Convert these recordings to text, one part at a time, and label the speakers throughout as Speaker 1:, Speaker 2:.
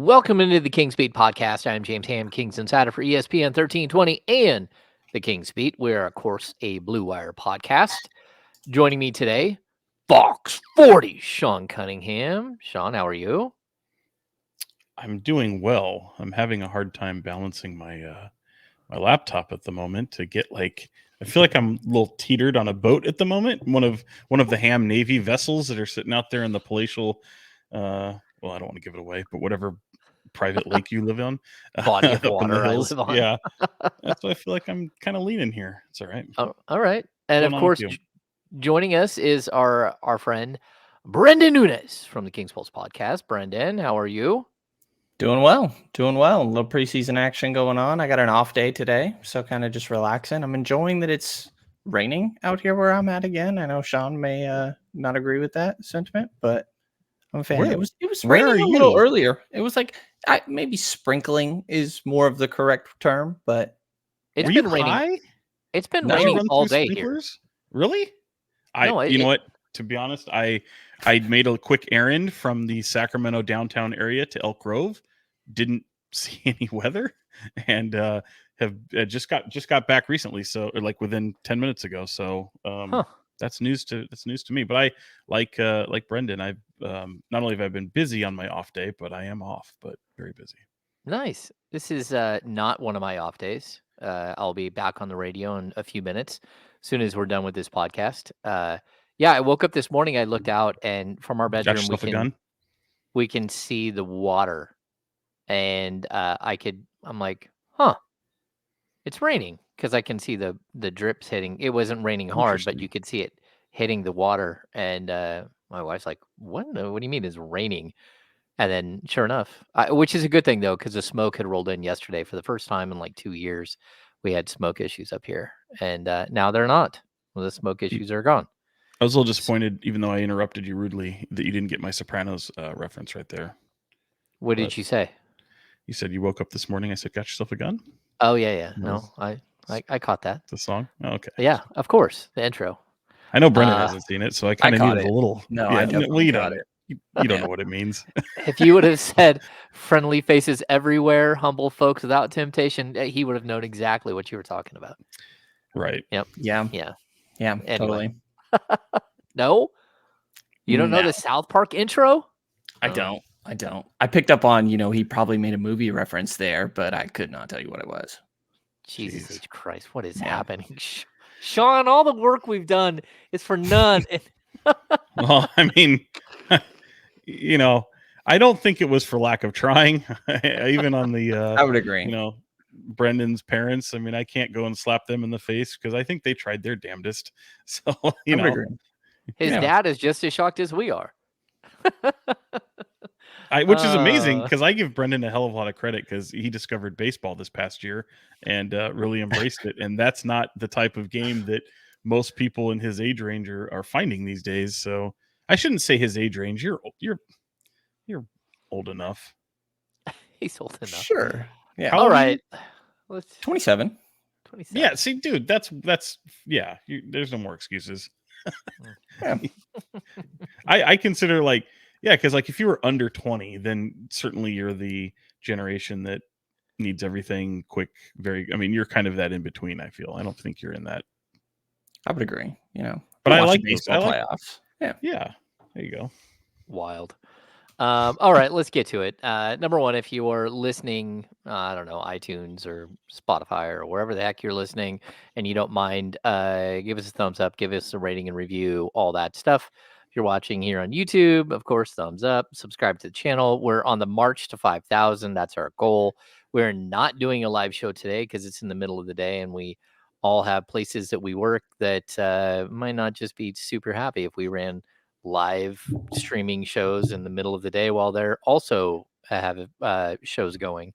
Speaker 1: Welcome into the KINGSBEAT podcast. I'm James Ham, Kings Insider for ESPN 1320 and the KINGSBEAT. We're, of course, a Blue Wire podcast. Joining me today, Fox 40, Sean Cunningham. Sean, how are you?
Speaker 2: I'm doing well. I'm having a hard time balancing my laptop at the moment to get I feel like I'm a little teetered on a boat at the moment. One of the Ham Navy vessels that are sitting out there in the palatial well, I don't want to give it away, but whatever private lake you live on,
Speaker 1: Body of
Speaker 2: up in the
Speaker 1: water I
Speaker 2: hills.
Speaker 1: live on.
Speaker 2: Yeah, that's what I feel like I'm kind of leaning here. It's all right.
Speaker 1: Oh, all right. And
Speaker 2: What's
Speaker 1: of
Speaker 2: going on with
Speaker 1: course,
Speaker 2: you?
Speaker 1: joining us is our friend, Brenden Nunes from the Kings Pulse podcast. Brenden, how are you?
Speaker 3: Doing well. A little preseason action going on. I got an off day today, so kind of just relaxing. I'm enjoying that it's raining out here where I'm at again. I know Sean may not agree with that sentiment, but I'm a fan.
Speaker 2: Where-
Speaker 3: it was
Speaker 2: where
Speaker 3: raining
Speaker 2: are
Speaker 3: a little
Speaker 2: you?
Speaker 3: earlier. It was like maybe sprinkling is more of the correct term, but
Speaker 1: It's
Speaker 2: Were
Speaker 1: been
Speaker 2: you
Speaker 1: raining.
Speaker 2: high?
Speaker 1: It's been
Speaker 3: No.
Speaker 2: Did you
Speaker 1: raining
Speaker 2: run
Speaker 1: all
Speaker 2: through
Speaker 1: day here.
Speaker 2: sprinklers? Really?
Speaker 1: No,
Speaker 2: You know what? To be honest, I made a quick errand from the Sacramento downtown area to Elk Grove. Didn't see any weather, and have just got back recently. So, or like within 10 minutes ago. So, that's news to me. But I like Brenden. I've not only have I been busy on my off day, but I am off, but very busy.
Speaker 1: Nice. This is not one of my off days. I'll be back on the radio in a few minutes, as soon as we're done with this podcast. Yeah, I woke up this morning. I looked out, and from our
Speaker 2: Got
Speaker 1: bedroom,
Speaker 2: yourself a gun?
Speaker 1: we can see the water, and I'm like, huh, it's raining, because I can see the drips hitting. It wasn't raining hard, but
Speaker 2: Interesting.
Speaker 1: you could see it hitting the water. And my wife's like, what do you mean it's raining? And then, sure enough, which is a good thing, though, because the smoke had rolled in yesterday for the first time in like 2 years. We had smoke issues up here, and now they're not. Well, the smoke issues are gone.
Speaker 2: I was a little disappointed, even though I interrupted you rudely, that you didn't get my Sopranos reference right there.
Speaker 1: What did
Speaker 2: But
Speaker 1: you say?
Speaker 2: you said you woke up this morning. I said, "Got yourself a gun?"
Speaker 1: Oh, yeah.
Speaker 2: No.
Speaker 1: No, I caught that.
Speaker 2: The song? Oh, okay.
Speaker 1: Yeah, of course, the intro.
Speaker 2: I know Brenden hasn't seen it, so I kind of
Speaker 3: caught
Speaker 2: needed
Speaker 3: it.
Speaker 2: a little.
Speaker 3: No,
Speaker 2: yeah,
Speaker 3: I definitely
Speaker 2: well, you
Speaker 3: got
Speaker 2: don't.
Speaker 3: it.
Speaker 2: You don't know what it means.
Speaker 1: If you would have said "friendly faces everywhere, humble folks without temptation," he would have known exactly what you were talking about.
Speaker 2: Right.
Speaker 1: Yep.
Speaker 3: Yeah,
Speaker 1: Anyway.
Speaker 3: totally.
Speaker 1: No, you don't know
Speaker 3: No.
Speaker 1: the South Park intro?
Speaker 3: I don't. I picked up on, he probably made a movie reference there, but I could not tell you what it was.
Speaker 1: Jesus
Speaker 2: Jeez.
Speaker 1: H. Christ, what is
Speaker 3: Yeah.
Speaker 1: happening? Sean, all the work we've done is for none.
Speaker 2: Well, I mean, I don't think it was for lack of trying. Even on the,
Speaker 3: I would agree.
Speaker 2: Brendan's parents. I mean, I can't go and slap them in the face because I think they tried their damnedest. So,
Speaker 3: I would agree.
Speaker 1: His
Speaker 3: Yeah.
Speaker 1: dad is just as shocked as we are.
Speaker 2: Which is amazing because I give Brenden a hell of a lot of credit because he discovered baseball this past year and really embraced it. And that's not the type of game that most people in his age range are finding these days. So I shouldn't say his age range. You're old enough.
Speaker 1: He's old enough.
Speaker 3: Sure. Yeah.
Speaker 2: How
Speaker 1: All
Speaker 2: old are
Speaker 1: right.
Speaker 3: Let's 27.
Speaker 1: 27.
Speaker 2: Yeah. See, dude, that's yeah. There's no more excuses.
Speaker 3: Yeah.
Speaker 2: I consider because if you were under 20, then certainly you're the generation that needs everything quick. You're kind of that in between. I feel. I don't think you're in that.
Speaker 3: I would agree.
Speaker 2: But I
Speaker 3: watch
Speaker 2: like
Speaker 3: the baseball playoffs. Yeah.
Speaker 2: Yeah. There you go.
Speaker 1: Wild. All right, let's get to it. Number one, if you are listening, I don't know, iTunes or Spotify or wherever the heck you're listening, and you don't mind, give us a thumbs up, give us a rating and review, all that stuff. If you're watching here on YouTube, of course, thumbs up, subscribe to the channel. We're on the march to 5,000. That's our goal. We're not doing a live show today because it's in the middle of the day, and we all have places that we work that might not just be super happy if we ran live streaming shows in the middle of the day while they're also have shows going.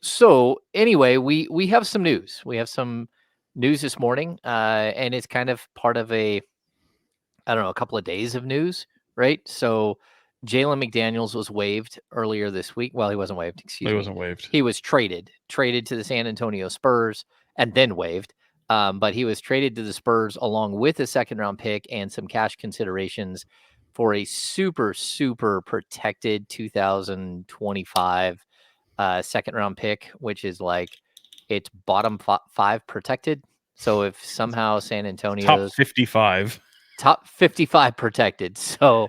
Speaker 1: So anyway, we have some news. We have some news this morning, and it's kind of part of a couple of days of news, right? So Jalen McDaniels was waived earlier this week. Well, he wasn't waived. Excuse me.
Speaker 2: He wasn't waived.
Speaker 1: He was traded to the San Antonio Spurs and then waived. But he was traded to the Spurs along with a second-round pick and some cash considerations for a super, super protected 2025 second round pick, which is like it's bottom 5 protected. So if somehow San Antonio's
Speaker 2: top
Speaker 1: 55 protected. So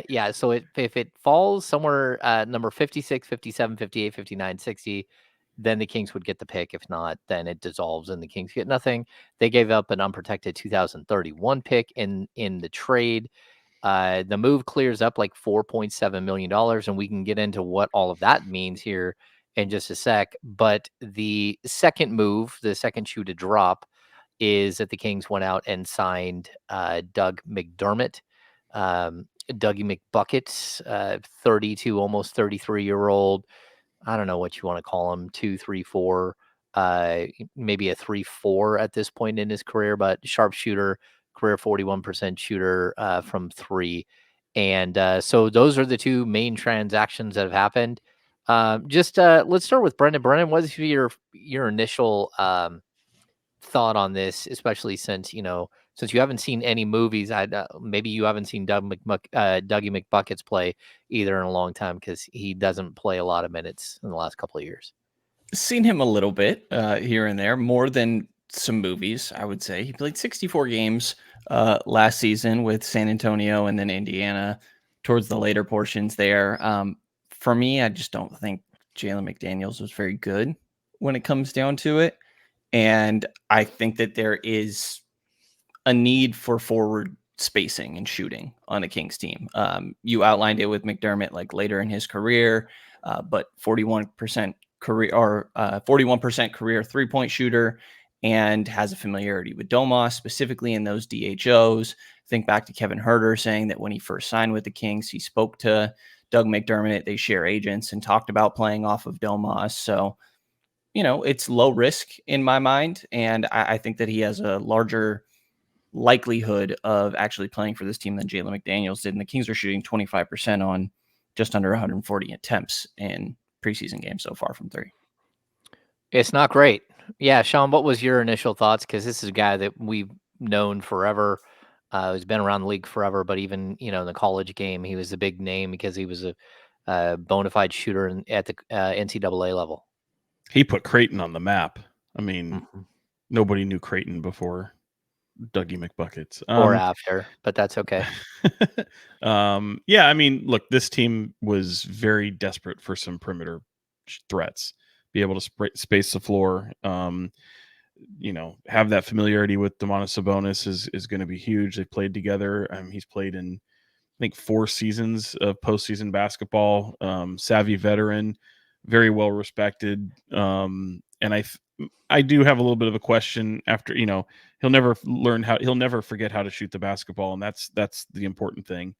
Speaker 2: yeah,
Speaker 1: so if it falls somewhere number 56, 57, 58, 59, 60, then the Kings would get the pick. If not, then it dissolves and the Kings get nothing. They gave up an unprotected 2031 pick in the trade. The move clears up like $4.7 million, and we can get into what all of that means here in just a sec. But the second move, the second shoe to drop, is that the Kings went out and signed Doug McDermott, Dougie McBuckets, 32, almost 33-year-old. I don't know what you want to call him, 2, 3, 4, maybe a 3-4 at this point in his career, but sharpshooter, career 41% shooter from 3. And so those are the two main transactions that have happened. Just let's start with Brenden. Brenden, what is your initial thought on this, especially since you haven't seen any movies? Maybe you haven't seen Dougie McBuckets play either in a long time because he doesn't play a lot of minutes in the last couple of years.
Speaker 3: Seen him a little bit here and there, more than some movies, I would say. He played 64 games last season with San Antonio and then Indiana towards the later portions there. For me, I just don't think Jalen McDaniels was very good when it comes down to it. And I think that there is a need for forward spacing and shooting on a Kings team. You outlined it with McDermott like later in his career, but 41% career or 41% career 3-point shooter and has a familiarity with Domas, specifically in those DHOs. Think back to Kevin Huerter saying that when he first signed with the Kings, he spoke to Doug McDermott. They share agents and talked about playing off of Domas. So, it's low risk in my mind. And I think that he has a larger likelihood of actually playing for this team than Jalen McDaniels did. And the Kings are shooting 25% on just under 140 attempts in preseason games so far from 3.
Speaker 1: It's not great. Yeah, Sean, what was your initial thoughts? Because this is a guy that we've known forever. He's been around the league forever, but even in the college game, he was a big name because he was a bona fide shooter at the NCAA level.
Speaker 2: He put Creighton on the map. I mean, nobody knew Creighton before Dougie McBuckets.
Speaker 1: Or after, but that's okay.
Speaker 2: Yeah, I mean, look, this team was very desperate for some perimeter threats, be able to space the floor. Have that familiarity with Domantas Sabonis is going to be huge. They played together. He's played in, I think, 4 seasons of postseason basketball. Savvy veteran, very well respected. And I do have a little bit of a question after, he'll never forget how to shoot the basketball. And that's the important thing.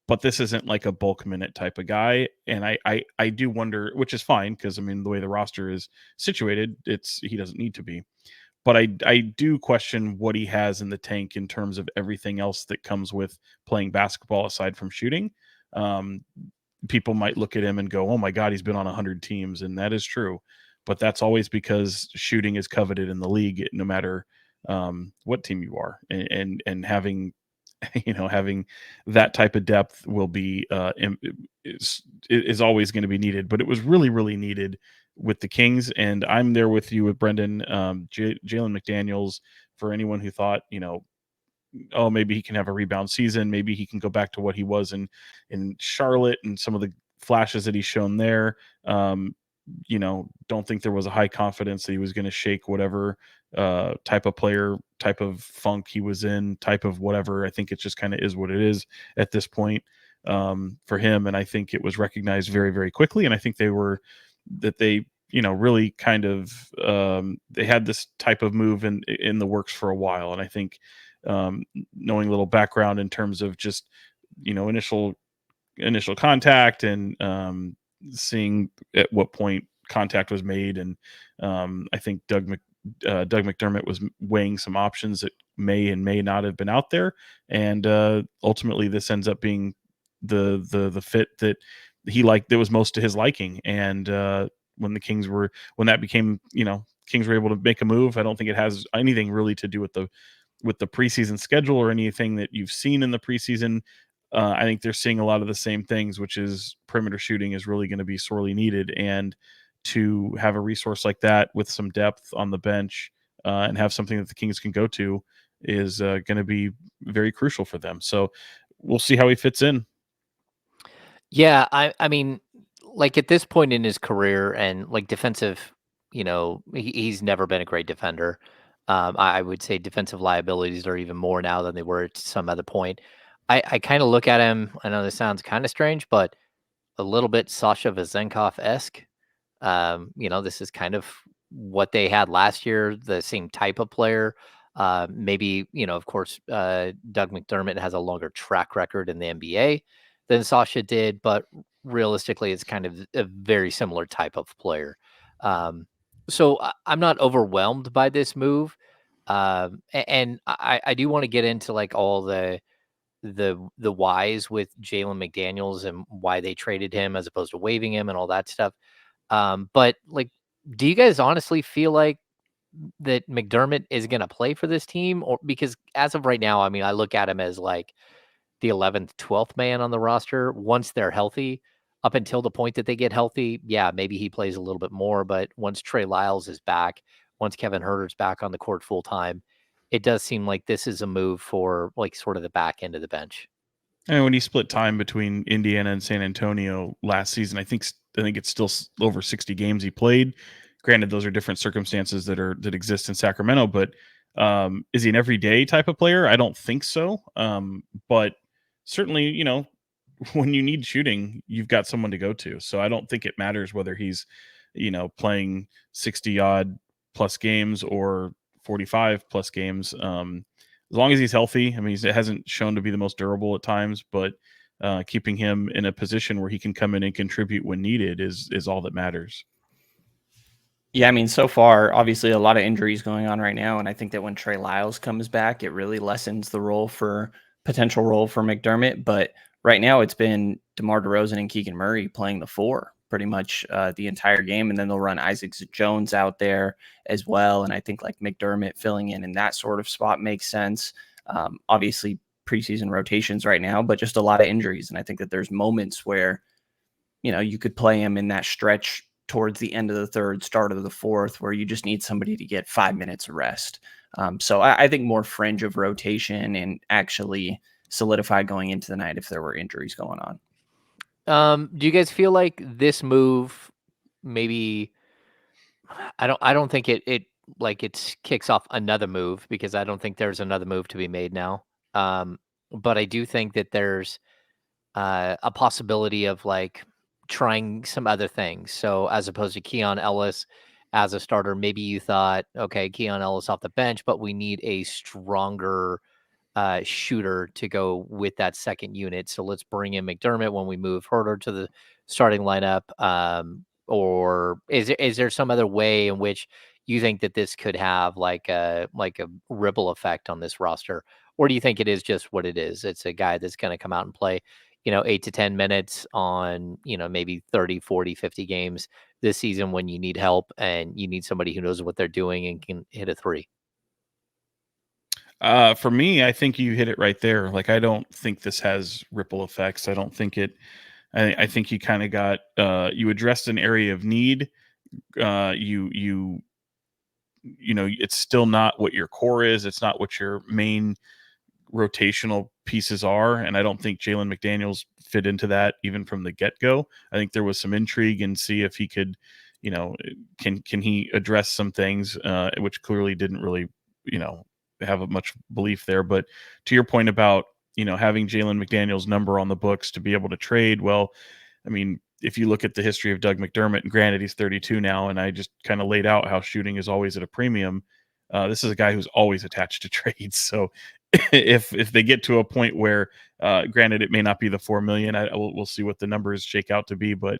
Speaker 2: But this isn't like a bulk minute type of guy. And I do wonder, which is fine, because the way the roster is situated, he doesn't need to be. But I do question what he has in the tank in terms of everything else that comes with playing basketball aside from shooting. People might look at him and go, oh my God, he's been on 100 teams. And that is true. But that's always because shooting is coveted in the league, no matter what team you are. And having having that type of depth will be is always going to be needed. But it was really, really needed with the Kings. And I'm there with you with Brenden. Jalen McDaniels, for anyone who thought, oh, maybe he can have a rebound season. Maybe he can go back to what he was in Charlotte and some of the flashes that he's shown there. Don't think there was a high confidence that he was going to shake whatever type of player, type of funk he was in, type of whatever. I think it just kind of is what it is at this point for him. And I think it was recognized very, very quickly. And I think they really kind of they had this type of move in the works for a while. And I think knowing a little background in terms of just, initial contact and seeing at what point contact was made. And I think Doug McDermott was weighing some options that may and may not have been out there. And ultimately this ends up being the fit that he liked, that was most to his liking. And when that became, Kings were able to make a move, I don't think it has anything really to do with the preseason schedule or anything that you've seen in the preseason. I think they're seeing a lot of the same things, which is perimeter shooting is really going to be sorely needed. And to have a resource like that with some depth on the bench and have something that the Kings can go to is going to be very crucial for them. So we'll see how he fits in.
Speaker 1: Yeah, I mean, like at this point in his career and like defensive, he's never been a great defender. I would say defensive liabilities are even more now than they were at some other point. I kind of look at him. I know this sounds kind of strange, but a little bit Sasha Vezenkov-esque. This is kind of what they had last year, the same type of player. Maybe, of course, Doug McDermott has a longer track record in the NBA than Sasha did, but realistically, it's kind of a very similar type of player. So I'm not overwhelmed by this move. And I do want to get into like all the whys with Jalen McDaniels and why they traded him as opposed to waiving him and all that stuff. But like, do you guys honestly feel like that McDermott is going to play for this team? Or because as of right now, I mean, I look at him as like the 11th, 12th man on the roster once they're healthy. Up until the point that they get healthy, yeah, maybe he plays a little bit more. But once Trey Lyles is back, once Kevin Huerter's back on the court full time, it does seem like this is a move for like sort of the back end of the bench.
Speaker 2: And when he split time between Indiana and San Antonio last season, I think it's still over 60 games he played. Granted, those are different circumstances that exist in Sacramento, but is he an everyday type of player? I don't think so. But certainly, when you need shooting, you've got someone to go to. So I don't think it matters whether he's, playing 60 odd plus games or 45 plus games. As long as he's healthy, I mean, he hasn't shown to be the most durable at times, but keeping him in a position where he can come in and contribute when needed is all that matters.
Speaker 3: Yeah, I mean, so far, obviously a lot of injuries going on right now, and I think that when Trey Lyles comes back, it really lessens the potential role for McDermott. But right now, it's been DeMar DeRozan and Keegan Murray playing the four pretty much the entire game, and then they'll run Isaac Jones out there as well. And I think like McDermott filling in that sort of spot makes sense. Obviously, preseason rotations right now, but just a lot of injuries, and I think that there's moments where you could play him in that stretch towards the end of the third, start of the fourth, where you just need somebody to get 5 minutes of rest. So I think more fringe of rotation and actually solidified going into the night if there were injuries going on.
Speaker 1: Do you guys feel like this move maybe I don't think it like it kicks off another move because I don't think there's another move to be made now. But I do think that there's a possibility of like trying some other things. So as opposed to Keon Ellis as a starter, maybe you thought, okay, Keon Ellis off the bench, but we need a stronger shooter to go with that second unit. So let's bring in McDermott when we move Herter to the starting lineup. Or is there some other way in which you think that this could have like a ripple effect on this roster? Or do you think it is just what it is? It's a guy that's going to come out and play 8 to 10 minutes on, maybe 30, 40, 50 games this season when you need help and you need somebody who knows what they're doing and can hit a three.
Speaker 2: For me, I think you hit it right there. Like, I don't think this has ripple effects. I don't think it. I think you kind of got you addressed an area of need. It's still not what your core is. It's not what your main rotational pieces are, and I don't think Jalen McDaniels fit into that even from the get-go. I think there was some intrigue and see if he could, can he address some things, which clearly didn't really, have much belief there. But to your point about, having Jalen McDaniels' number on the books to be able to trade, well, I mean, if you look at the history of Doug McDermott, and granted he's 32 now, and I just kind of laid out how shooting is always at a premium. This is a guy who's always attached to trades. So if they get to a point where, granted, it may not be the 4 million, we'll see what the numbers shake out to be, but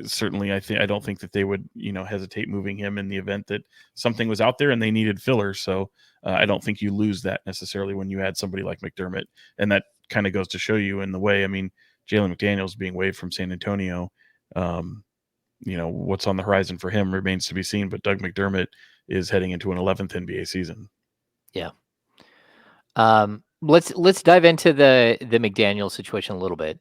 Speaker 2: certainly I don't think that they would hesitate moving him in the event that something was out there and they needed filler. So I don't think you lose that necessarily when you add somebody like McDermott, and that kind of goes to show you in the way. I mean, Jalen McDaniels being waived from San Antonio, what's on the horizon for him remains to be seen, but Doug McDermott is heading into an 11th NBA season.
Speaker 1: Yeah. Let's dive into the McDaniels situation a little bit.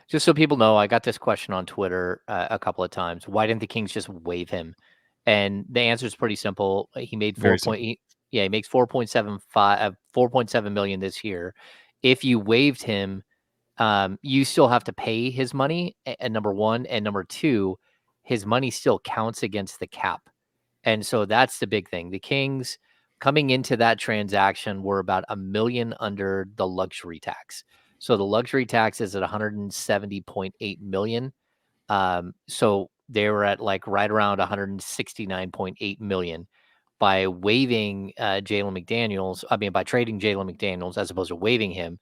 Speaker 1: Just so people know, I got this question on Twitter a couple of times. Why didn't the Kings just waive him? And the answer is pretty simple. He made
Speaker 2: Very
Speaker 1: he makes 4.7 million this year. If you waived him, you still have to pay his money. And number one, and number two, his money still counts against the cap. And so that's the big thing. The Kings coming into that transaction were about $1 million under the luxury tax. So the luxury tax is at 170.8 million. So they were at like right around 169.8 million by waiving Jalen McDaniels. I mean, by trading Jalen McDaniels as opposed to waiving him.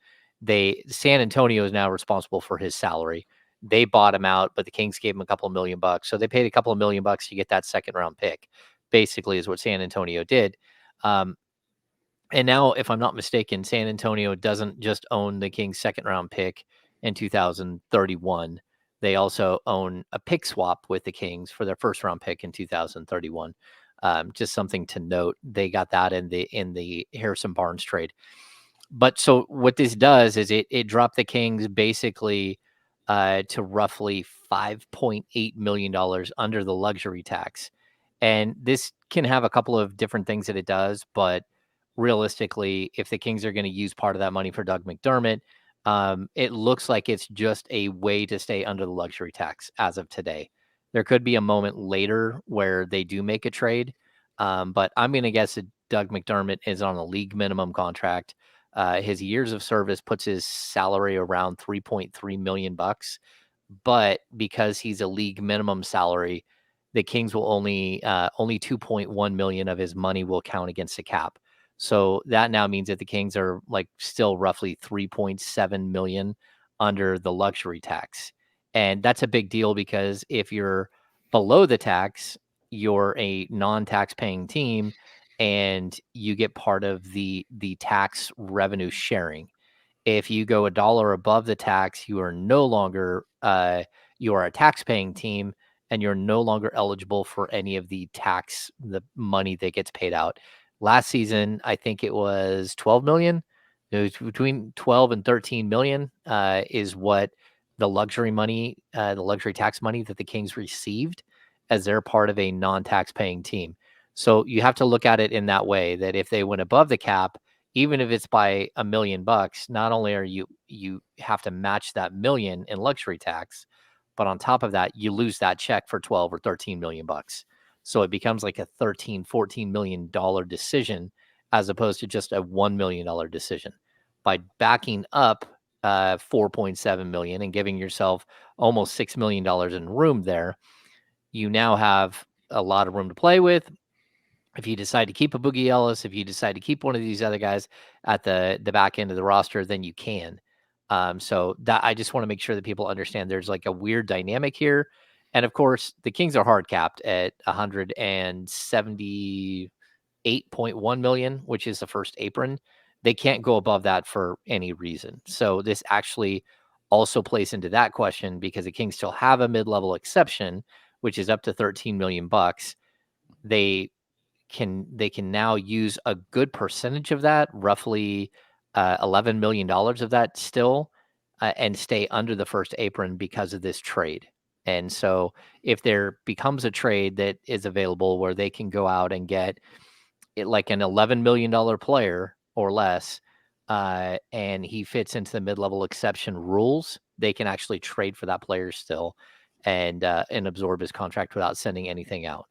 Speaker 1: San Antonio is now responsible for his salary. They bought him out, but the Kings gave him a couple of $1 million. So they paid a couple of $1 million to get that second round pick. Basically, is what San Antonio did. And now, if I'm not mistaken, San Antonio doesn't just own the Kings' second round pick in 2031. They also own a pick swap with the Kings for their first round pick in 2031. Just something to note. They got that in the Harrison Barnes trade. But so what this does is it dropped the Kings basically to roughly $5.8 million under the luxury tax. And this can have a couple of different things that it does, but realistically, if the Kings are going to use part of that money for Doug McDermott, it looks like it's just a way to stay under the luxury tax as of today. There could be a moment later where they do make a trade, but I'm going to guess that Doug McDermott is on a league minimum contract. His years of service puts his salary around $3.3 million. But because he's a league minimum salary, the Kings will only 2.1 million of his money will count against the cap. So that now means that the Kings are like still roughly 3.7 million under the luxury tax. And that's a big deal because if you're below the tax, you're a non-tax paying team and you get part of the tax revenue sharing. If you go $1 above the tax, you are no longer you are a tax-paying team, and you're no longer eligible for any of the money that gets paid out. Last season, I think it was 12 million. It was between 12 and 13 million is what the luxury money, the luxury tax money that the Kings received as they're part of a non-tax-paying team. So you have to look at it in that way, that if they went above the cap, even if it's by $1 million, not only are you have to match that million in luxury tax, but on top of that, you lose that check for 12 or 13 million bucks. So it becomes like a 13, $14 million decision as opposed to just a $1 million decision. By backing up 4.7 million and giving yourself almost $6 million in room there, you now have a lot of room to play with. If you decide to keep a Boogie Ellis, if you decide to keep one of these other guys at the back end of the roster, then you can. So that I just want to make sure that people understand there's like a weird dynamic here. And of course, the Kings are hard capped at 178.1 million, which is the first apron. They can't go above that for any reason. So this actually also plays into that question because the Kings still have a mid-level exception, which is up to 13 million bucks. They can now use a good percentage of that, roughly $11 million of that still, and stay under the first apron because of this trade. And so if there becomes a trade that is available where they can go out and get it like an $11 million player or less, and he fits into the mid-level exception rules, they can actually trade for that player still and absorb his contract without sending anything out.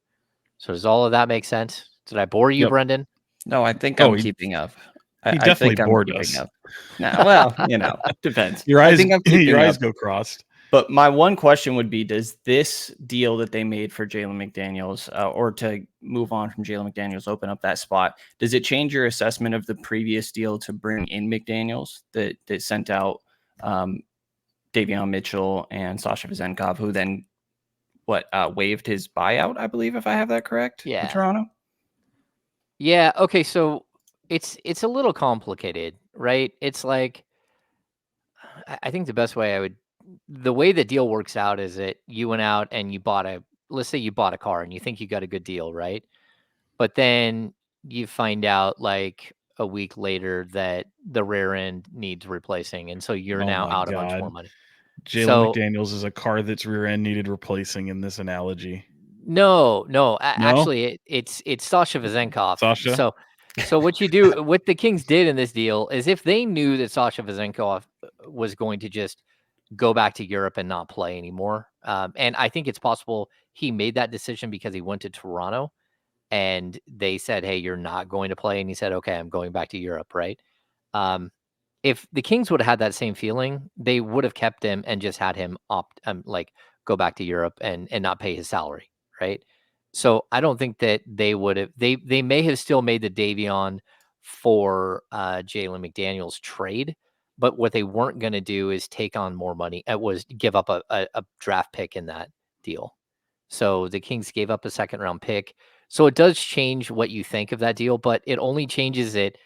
Speaker 1: So does all of that make sense? Did I bore you,
Speaker 2: Yep.
Speaker 1: Brenden?
Speaker 3: No, I think
Speaker 2: Oh,
Speaker 3: I'm keeping up.
Speaker 2: He
Speaker 3: I
Speaker 2: definitely
Speaker 3: think I'm
Speaker 2: bored
Speaker 3: keeping
Speaker 2: us.
Speaker 3: up. No, well, depends.
Speaker 2: Your
Speaker 3: I
Speaker 2: eyes,
Speaker 3: think I'm keeping
Speaker 2: your eyes
Speaker 3: up.
Speaker 2: go crossed.
Speaker 3: But my one question would be, does this deal that they made for Jalen McDaniels, or to move on from Jalen McDaniels, open up that spot? Does it change your assessment of the previous deal to bring in McDaniels that sent out Davion Mitchell and Sasha Vezenkov, who then waived his buyout, I believe, if I have that correct?
Speaker 1: Yeah.
Speaker 3: In Toronto?
Speaker 1: Yeah. Okay. So it's a little complicated, right? It's like I think the best way the way the deal works out is that you went out and let's say you bought a car and you think you got a good deal, right? But then you find out like, a week later that the rear end needs replacing, and so you're
Speaker 2: Oh
Speaker 1: now
Speaker 2: my
Speaker 1: out a bunch more
Speaker 2: God.
Speaker 1: money.
Speaker 2: Jalen
Speaker 1: So
Speaker 2: McDaniels is a car that's rear end needed replacing in this analogy.
Speaker 1: no,
Speaker 2: No?
Speaker 1: actually, it's Sasha Vezenkov.
Speaker 2: Sasha?
Speaker 1: So what the Kings did in this deal is if they knew that Sasha Vezenkov was going to just go back to Europe and not play anymore, and I think it's possible he made that decision because he went to Toronto and they said, "Hey, you're not going to play," and he said, "Okay, I'm going back to Europe," right? Um, if the Kings would have had that same feeling, they would have kept him and just had him like go back to Europe and not pay his salary, right? So I don't think that they would have. They may have still made the Davion for Jalen McDaniels trade, but what they weren't going to do is take on more money. It was give up a draft pick in that deal. So the Kings gave up a second round pick. So it does change what you think of that deal, but it only changes it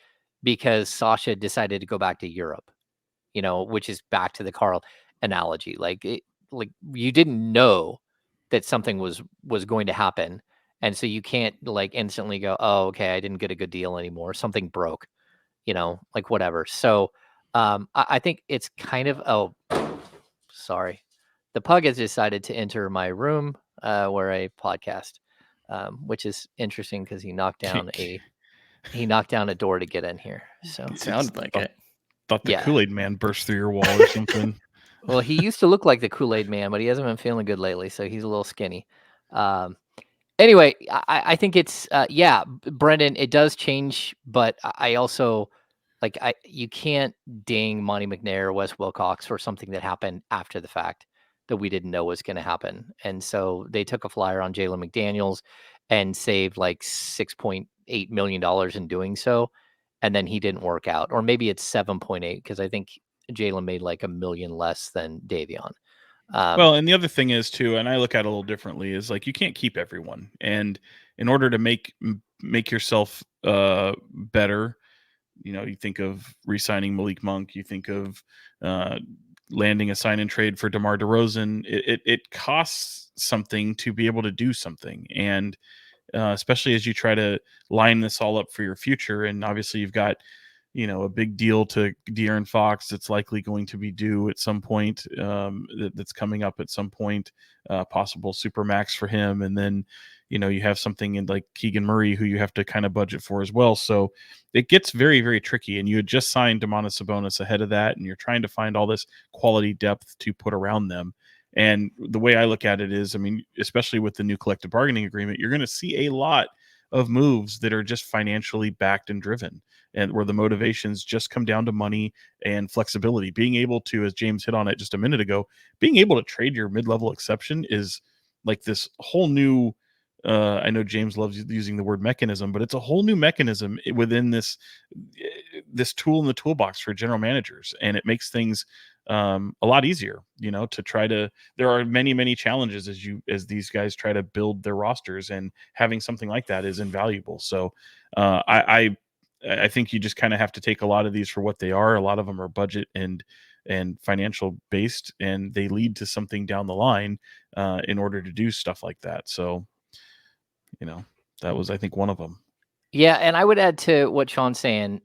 Speaker 1: because Sasha decided to go back to Europe, which is back to the Carl analogy. Like you didn't know that something was going to happen. And so you can't like instantly go, "Oh, okay, I didn't get a good deal anymore. Something broke," like whatever. So I think it's kind of sorry. The pug has decided to enter my room where I podcast, which is interesting because he knocked down a door to get in here. So
Speaker 3: It sounded like it.
Speaker 2: Thought the
Speaker 1: Yeah.
Speaker 2: Kool-Aid man burst through your wall or something.
Speaker 1: Well, he used to look like the Kool-Aid man, but he hasn't been feeling good lately, so he's a little skinny. Anyway, I think it's Brenden, it does change, but I also you can't ding Monty McNair or Wes Wilcox for something that happened after the fact that we didn't know was going to happen. And so they took a flyer on Jalen McDaniels and saved like $6.8 million in doing so. And then he didn't work out, or maybe it's 7.8 because I think Jalen made like $1 million less than Davion.
Speaker 2: Well, and the other thing is too, and I look at it a little differently, is like you can't keep everyone, and in order to make yourself better, you think of re-signing Malik Monk, you think of uh, landing a sign and trade for DeMar DeRozan. It costs something to be able to do something, and especially as you try to line this all up for your future. And obviously, you've got a big deal to De'Aaron Fox that's likely going to be due at some point. That's coming up at some point. Possible supermax for him, and then you have something in like Keegan Murray who you have to kind of budget for as well. So it gets very, very tricky. And you had just signed Domantas Sabonis ahead of that, and you're trying to find all this quality depth to put around them. And the way I look at it is, I mean, especially with the new collective bargaining agreement, you're going to see a lot of moves that are just financially backed and driven, and where the motivations just come down to money and flexibility. Being able to, as James hit on it just a minute ago, being able to trade your mid-level exception is like this whole new I know James loves using the word mechanism, but it's a whole new mechanism within this tool in the toolbox for general managers, and it makes things a lot easier, to try to. There are many, many challenges as these guys try to build their rosters, and having something like that is invaluable. So I think you just kind of have to take a lot of these for what they are. A lot of them are budget and financial based, and they lead to something down the line in order to do stuff like that. So that was, I think, one of them.
Speaker 1: Yeah, and I would add to what Sean's saying.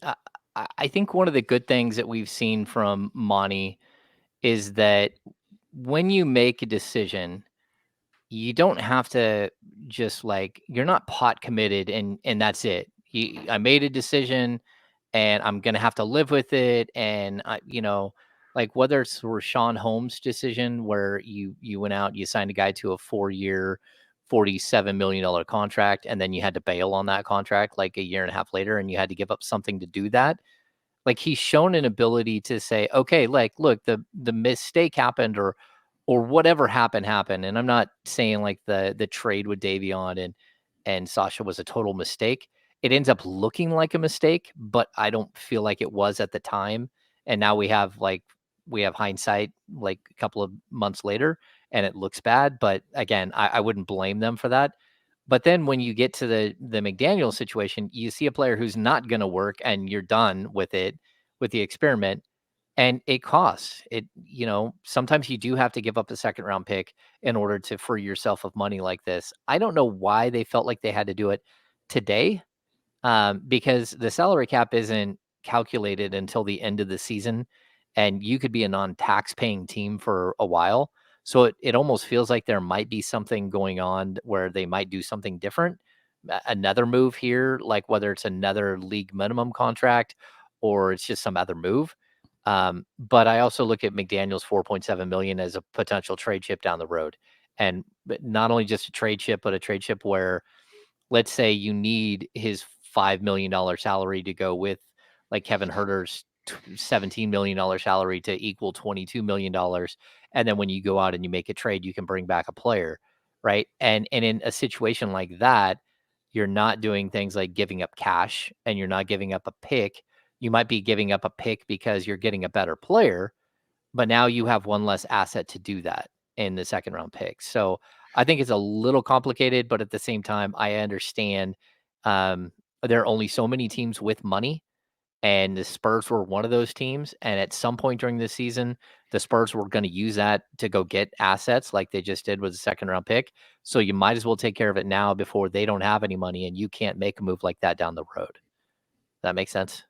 Speaker 1: I think one of the good things that we've seen from Monty is that when you make a decision, you don't have to just you're not pot committed and that's it. I made a decision and I'm gonna have to live with it. And like whether it's Rashawn Holmes' decision where you went out, you signed a guy to a 4-year, $47 million contract, and then you had to bail on that contract like a year and a half later, and you had to give up something to do that. Like he's shown an ability to say, okay, like look, the mistake happened or whatever happened. And I'm not saying like the trade with Davion and Sasha was a total mistake. It ends up looking like a mistake, but I don't feel like it was at the time. And now we have hindsight like a couple of months later and it looks bad. But again, I wouldn't blame them for that. But then when you get to the McDaniel situation, you see a player who's not going to work and you're done with it, with the experiment, and it costs. Sometimes you do have to give up a second round pick in order to free yourself of money like this. I don't know why they felt like they had to do it today. because the salary cap isn't calculated until the end of the season, and you could be a non-tax paying team for a while. So it almost feels like there might be something going on where they might do something different. Another move here, like whether it's another league minimum contract or it's just some other move. But I also look at McDaniels 4.7 million as a potential trade chip down the road. And not only just a trade chip, but a trade chip where, let's say you need his $5 million salary to go with like Kevin Herter's $17 million salary to equal $22 million. And then when you go out and you make a trade, you can bring back a player, right? And in a situation like that, you're not doing things like giving up cash and you're not giving up a pick. You might be giving up a pick because you're getting a better player, but now you have one less asset to do that in the second round pick. So I think it's a little complicated, but at the same time, I understand there are only so many teams with money, and the Spurs were one of those teams. And at some point during the season, the Spurs were going to use that to go get assets like they just did with the second round pick. So you might as well take care of it now before they don't have any money and you can't make a move like that down the road. That makes sense?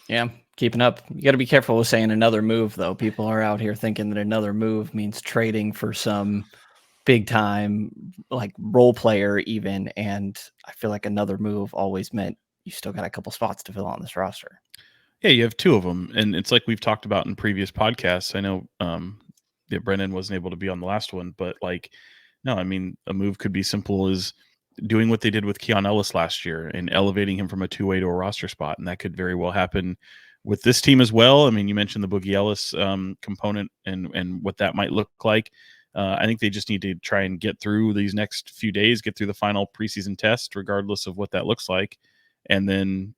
Speaker 3: Yeah, keeping up. You got to be careful with saying another move, though. People are out here thinking that another move means trading for some big time, like role player, even. And I feel like another move always meant you still got a couple spots to fill on this roster.
Speaker 2: Yeah, you have two of them, and it's like we've talked about in previous podcasts. I know that Brenden wasn't able to be on the last one, but like, no, I mean, a move could be simple as doing what they did with Keon Ellis last year and elevating him from a two-way to a roster spot, and that could very well happen with this team as well. I mean, you mentioned the Boogie Ellis component and what that might look like. I think they just need to try and get through these next few days, get through the final preseason test, regardless of what that looks like, and then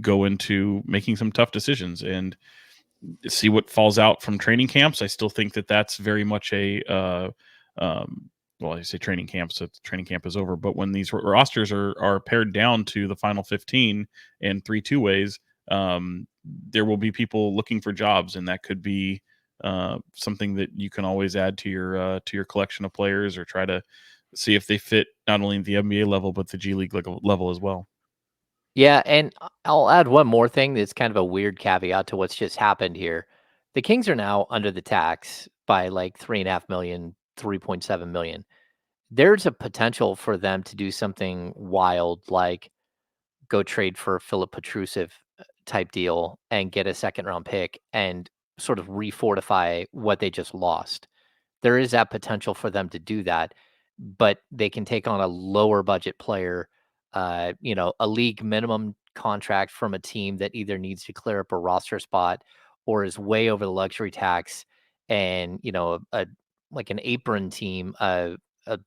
Speaker 2: go into making some tough decisions and see what falls out from training camps. I still think that that's very much a well, I say training camp, so training camp is over. But when these rosters are pared down to the final 15 and 3 two-ways, there will be people looking for jobs, and that could be something that you can always add to your collection of players, or try to see if they fit not only the NBA level but the G League level as well.
Speaker 1: Yeah, and I'll add one more thing that's kind of a weird caveat to what's just happened here. The Kings are now under the tax by like 3.5 million, 3.7 million. There's a potential for them to do something wild, like go trade for a Philip Petrusev type deal and get a second round pick and sort of refortify what they just lost. There is that potential for them to do that, but they can take on a lower budget player, a league minimum contract from a team that either needs to clear up a roster spot or is way over the luxury tax, and like an apron team, a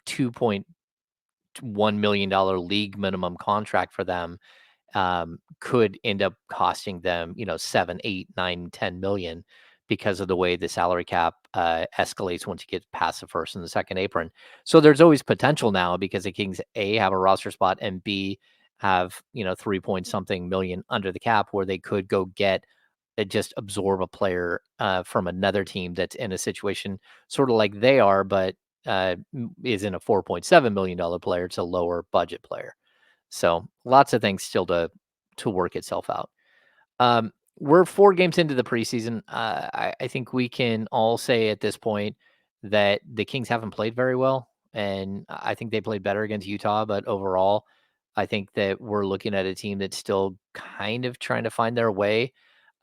Speaker 1: $2.1 million league minimum contract for them could end up costing them, 7, 8, 9, 10 million because of the way the salary cap escalates once you get past the first and the second apron. So there's always potential now because the Kings A have a roster spot and B have, 3 point something million under the cap where they could go get just absorb a player from another team that's in a situation sort of like they are, but is in a $4.7 million player. It's a lower budget player. So lots of things still to work itself out. We're 4 games into the preseason. I think we can all say at this point that the Kings haven't played very well, and I think they played better against Utah. But overall, I think that we're looking at a team that's still kind of trying to find their way.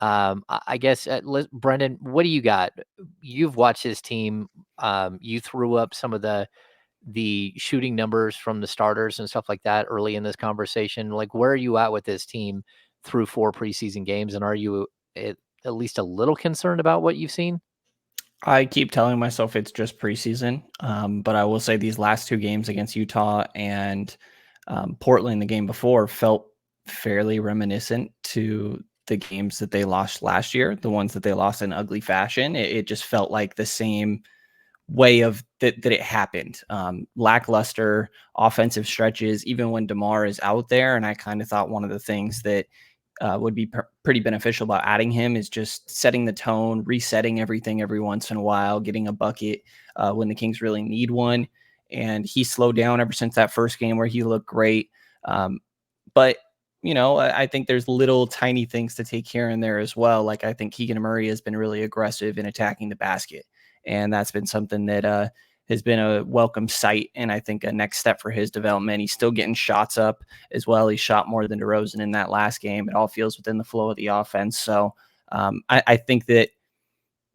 Speaker 1: I guess, Brenden, what do you got? You've watched this team. You threw up some of the shooting numbers from the starters and stuff like that early in this conversation. Like, where are you at with this team through 4 preseason games? And are you at least a little concerned about what you've seen?
Speaker 3: I keep telling myself it's just preseason, but I will say these last 2 games against Utah and Portland, the game before, felt fairly reminiscent to the games that they lost last year, the ones that they lost in ugly fashion. It just felt like the same way of that it happened. Lackluster offensive stretches, even when DeMar is out there. And I kind of thought one of the things that would be pretty beneficial about adding him is just setting the tone, resetting everything every once in a while, getting a bucket when the Kings really need one. And he slowed down ever since that first game where he looked great. But, I think there's little tiny things to take here and there as well. Like, I think Keegan Murray has been really aggressive in attacking the basket. And that's been something that has been a welcome sight. And I think a next step for his development. He's still getting shots up as well. He shot more than DeRozan in that last game. It all feels within the flow of the offense. So I think that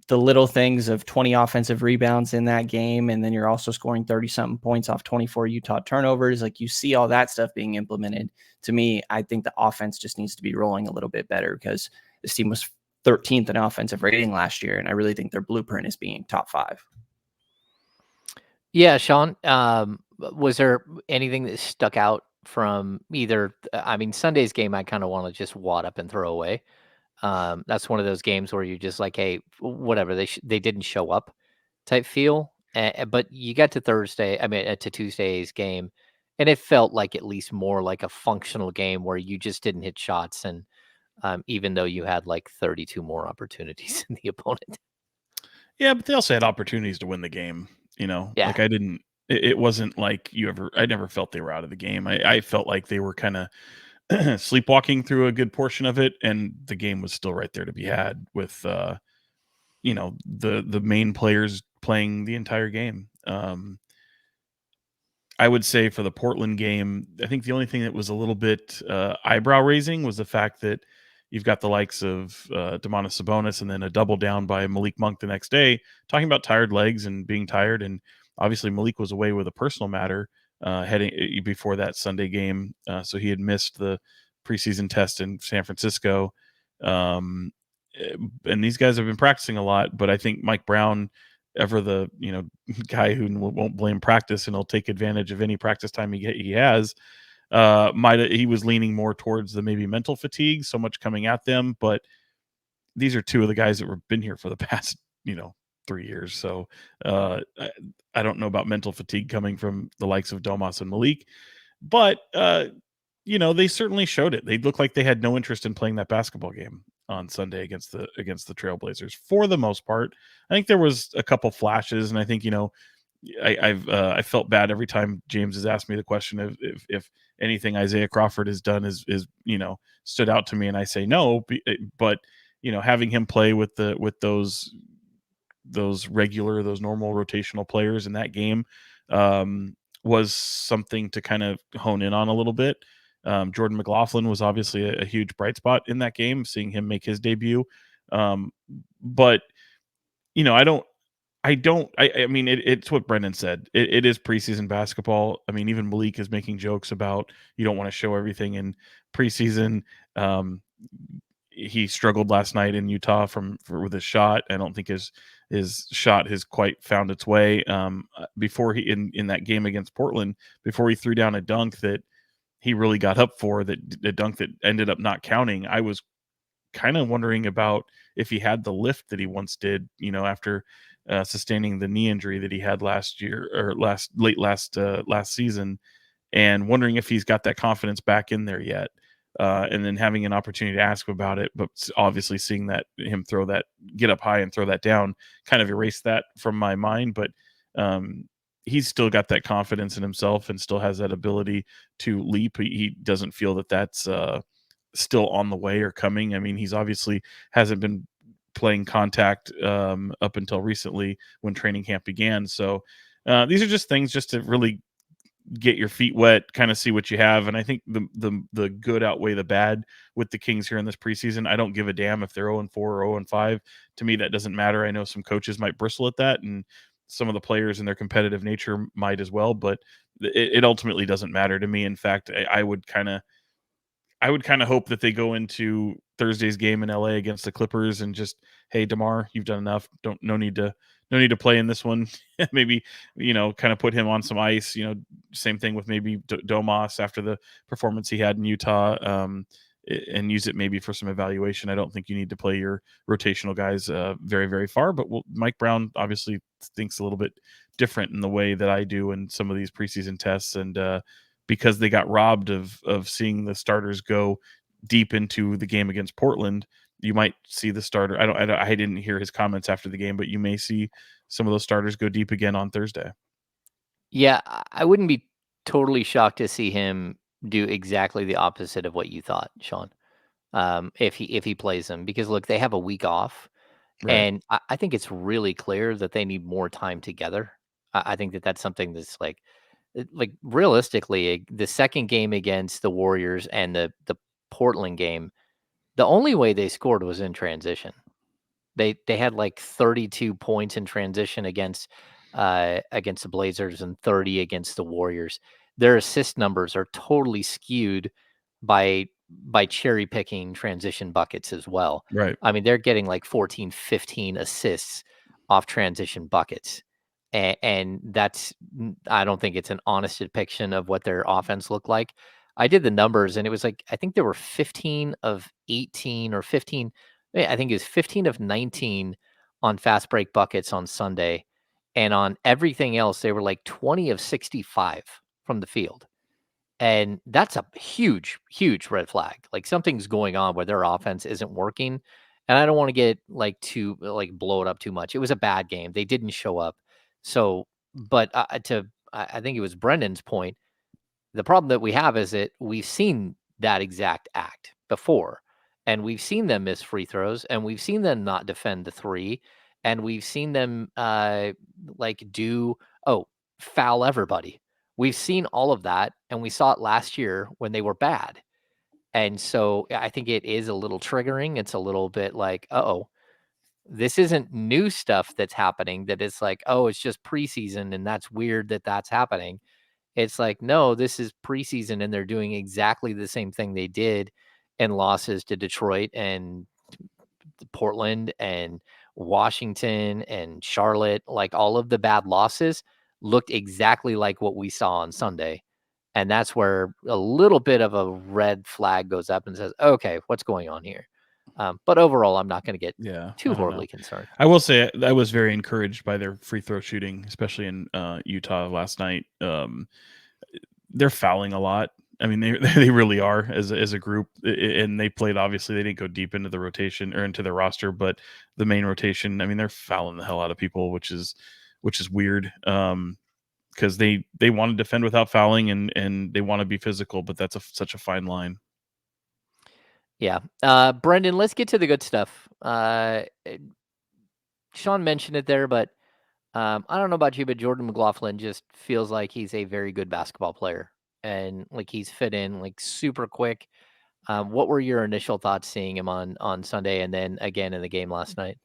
Speaker 3: the little things of 20 offensive rebounds in that game, and then you're also scoring 30-something points off 24 Utah turnovers. Like, you see all that stuff being implemented. To me, I think the offense just needs to be rolling a little bit better, because this team was 13th in offensive rating last year, and I really think their blueprint is being top 5.
Speaker 1: Yeah, Sean, was there anything that stuck out from either? I mean, Sunday's game, I kind of want to just wad up and throw away. That's one of those games where you're just like, hey, whatever, they didn't show up type feel. But you got to to Tuesday's game, and it felt like at least more like a functional game where you just didn't hit shots, and even though you had like 32 more opportunities than the opponent.
Speaker 2: Yeah, but they also had opportunities to win the game.
Speaker 1: Yeah.
Speaker 2: Like, I didn't. It wasn't like I never felt they were out of the game. I felt like they were kind of sleepwalking through a good portion of it, and the game was still right there to be had with the main players playing the entire game. I would say for the Portland game, I think the only thing that was a little bit eyebrow raising was the fact that you've got the likes of Domantas Sabonis, and then a double down by Malik Monk the next day, talking about tired legs and being tired. And obviously Malik was away with a personal matter heading before that Sunday game, so he had missed the preseason test in San Francisco. And these guys have been practicing a lot, but I think Mike Brown, ever the guy who won't blame practice and he'll take advantage of any practice time he has, he was leaning more towards the maybe mental fatigue, so much coming at them. But these are two of the guys that were been here for the past 3 years, so I don't know about mental fatigue coming from the likes of Domas and Malik, but they certainly showed it. They looked like they had no interest in playing that basketball game on Sunday against the Trailblazers for the most part. I think there was a couple flashes, and I think I felt bad every time James has asked me the question of if anything Isaiah Crawford has done is stood out to me, and I say no. But having him play with those normal rotational players in that game was something to kind of hone in on a little bit. Jordan McLaughlin was obviously a huge bright spot in that game, seeing him make his debut. But I mean, it's what Brenden said. It is preseason basketball. I mean, even Malik is making jokes about you don't want to show everything in preseason. He struggled last night in Utah with his shot. I don't think his shot has quite found its way. Before he in that game against Portland, before he threw down a dunk that he really got up for, that the dunk that ended up not counting, I was kind of wondering about if he had the lift that he once did, after sustaining the knee injury that he had last year or last season, and wondering if he's got that confidence back in there yet. And then having an opportunity to ask him about it, but obviously seeing that him get up high and throw that down kind of erased that from my mind. But he's still got that confidence in himself and still has that ability to leap. He doesn't feel that that's still on the way or coming. I mean, he's obviously hasn't been playing contact up until recently when training camp began. So these are just things just to really get your feet wet, kind of see what you have. And I think the good outweigh the bad with the Kings here in this preseason. I don't give a damn if they're 0-4 or 0-5. To me, that doesn't matter. I know some coaches might bristle at that, and some of the players and their competitive nature might as well, but it ultimately doesn't matter to me. In fact, I would kind of hope that they go into Thursday's game in LA against the Clippers and just, hey, DeMar, you've done enough. No need to play in this one. Maybe, kind of put him on some ice. Same thing with maybe Domas after the performance he had in Utah, and use it maybe for some evaluation. I don't think you need to play your rotational guys very, very far, but Mike Brown obviously thinks a little bit different in the way that I do in some of these preseason tests. And because they got robbed of seeing the starters go deep into the game against Portland, you might see the starter. I didn't hear his comments after the game, but you may see some of those starters go deep again on Thursday.
Speaker 1: Yeah, I wouldn't be totally shocked to see him do exactly the opposite of what you thought, Sean. If he plays them, because look, they have a week off,
Speaker 2: Right.
Speaker 1: and I think it's really clear that they need more time together. I think that's something that's like realistically, the second game against the Warriors and the Portland game, the only way they scored was in transition. They had like 32 points in transition against the Blazers and 30 against the Warriors. Their assist numbers are totally skewed by cherry picking transition buckets as well.
Speaker 2: Right.
Speaker 1: I mean, they're getting like 14, 15 assists off transition buckets. And that's, I don't think it's an honest depiction of what their offense looked like. I did the numbers and it was like, I think there were 15 of 18 or 15. I think it was 15 of 19 on fast break buckets on Sunday. And on everything else, they were like 20 of 65 from the field. And that's a huge, huge red flag. Like something's going on where their offense isn't working. And I don't want to get blow it up too much. It was a bad game. They didn't show up. So, but I think it was Brendan's point. The problem that we have is that we've seen that exact act before, and we've seen them miss free throws, and we've seen them not defend the three, and we've seen them foul everybody. We've seen all of that, and we saw it last year when they were bad. And so I think it is a little triggering. It's a little bit like, oh, this isn't new stuff that's happening. That it's like, oh, it's just preseason, and that's weird that that's happening. It's like, no, this is preseason and they're doing exactly the same thing they did in losses to Detroit and Portland and Washington and Charlotte. Like all of the bad losses looked exactly like what we saw on Sunday. And that's where a little bit of a red flag goes up and says, okay, what's going on here? But overall, I'm not going to get too horribly concerned.
Speaker 2: I will say I was very encouraged by their free throw shooting, especially in Utah last night. They're fouling a lot. I mean, they really are as a group, and they played. Obviously, they didn't go deep into the rotation or into the roster, but the main rotation. I mean, they're fouling the hell out of people, which is weird. Because they want to defend without fouling and they want to be physical, but that's such a fine line.
Speaker 1: Yeah. Brenden, let's get to the good stuff. Sean mentioned it there, but I don't know about you, but Jordan McLaughlin just feels like he's a very good basketball player and like he's fit in like super quick. What were your initial thoughts seeing him on Sunday and then again in the game last night?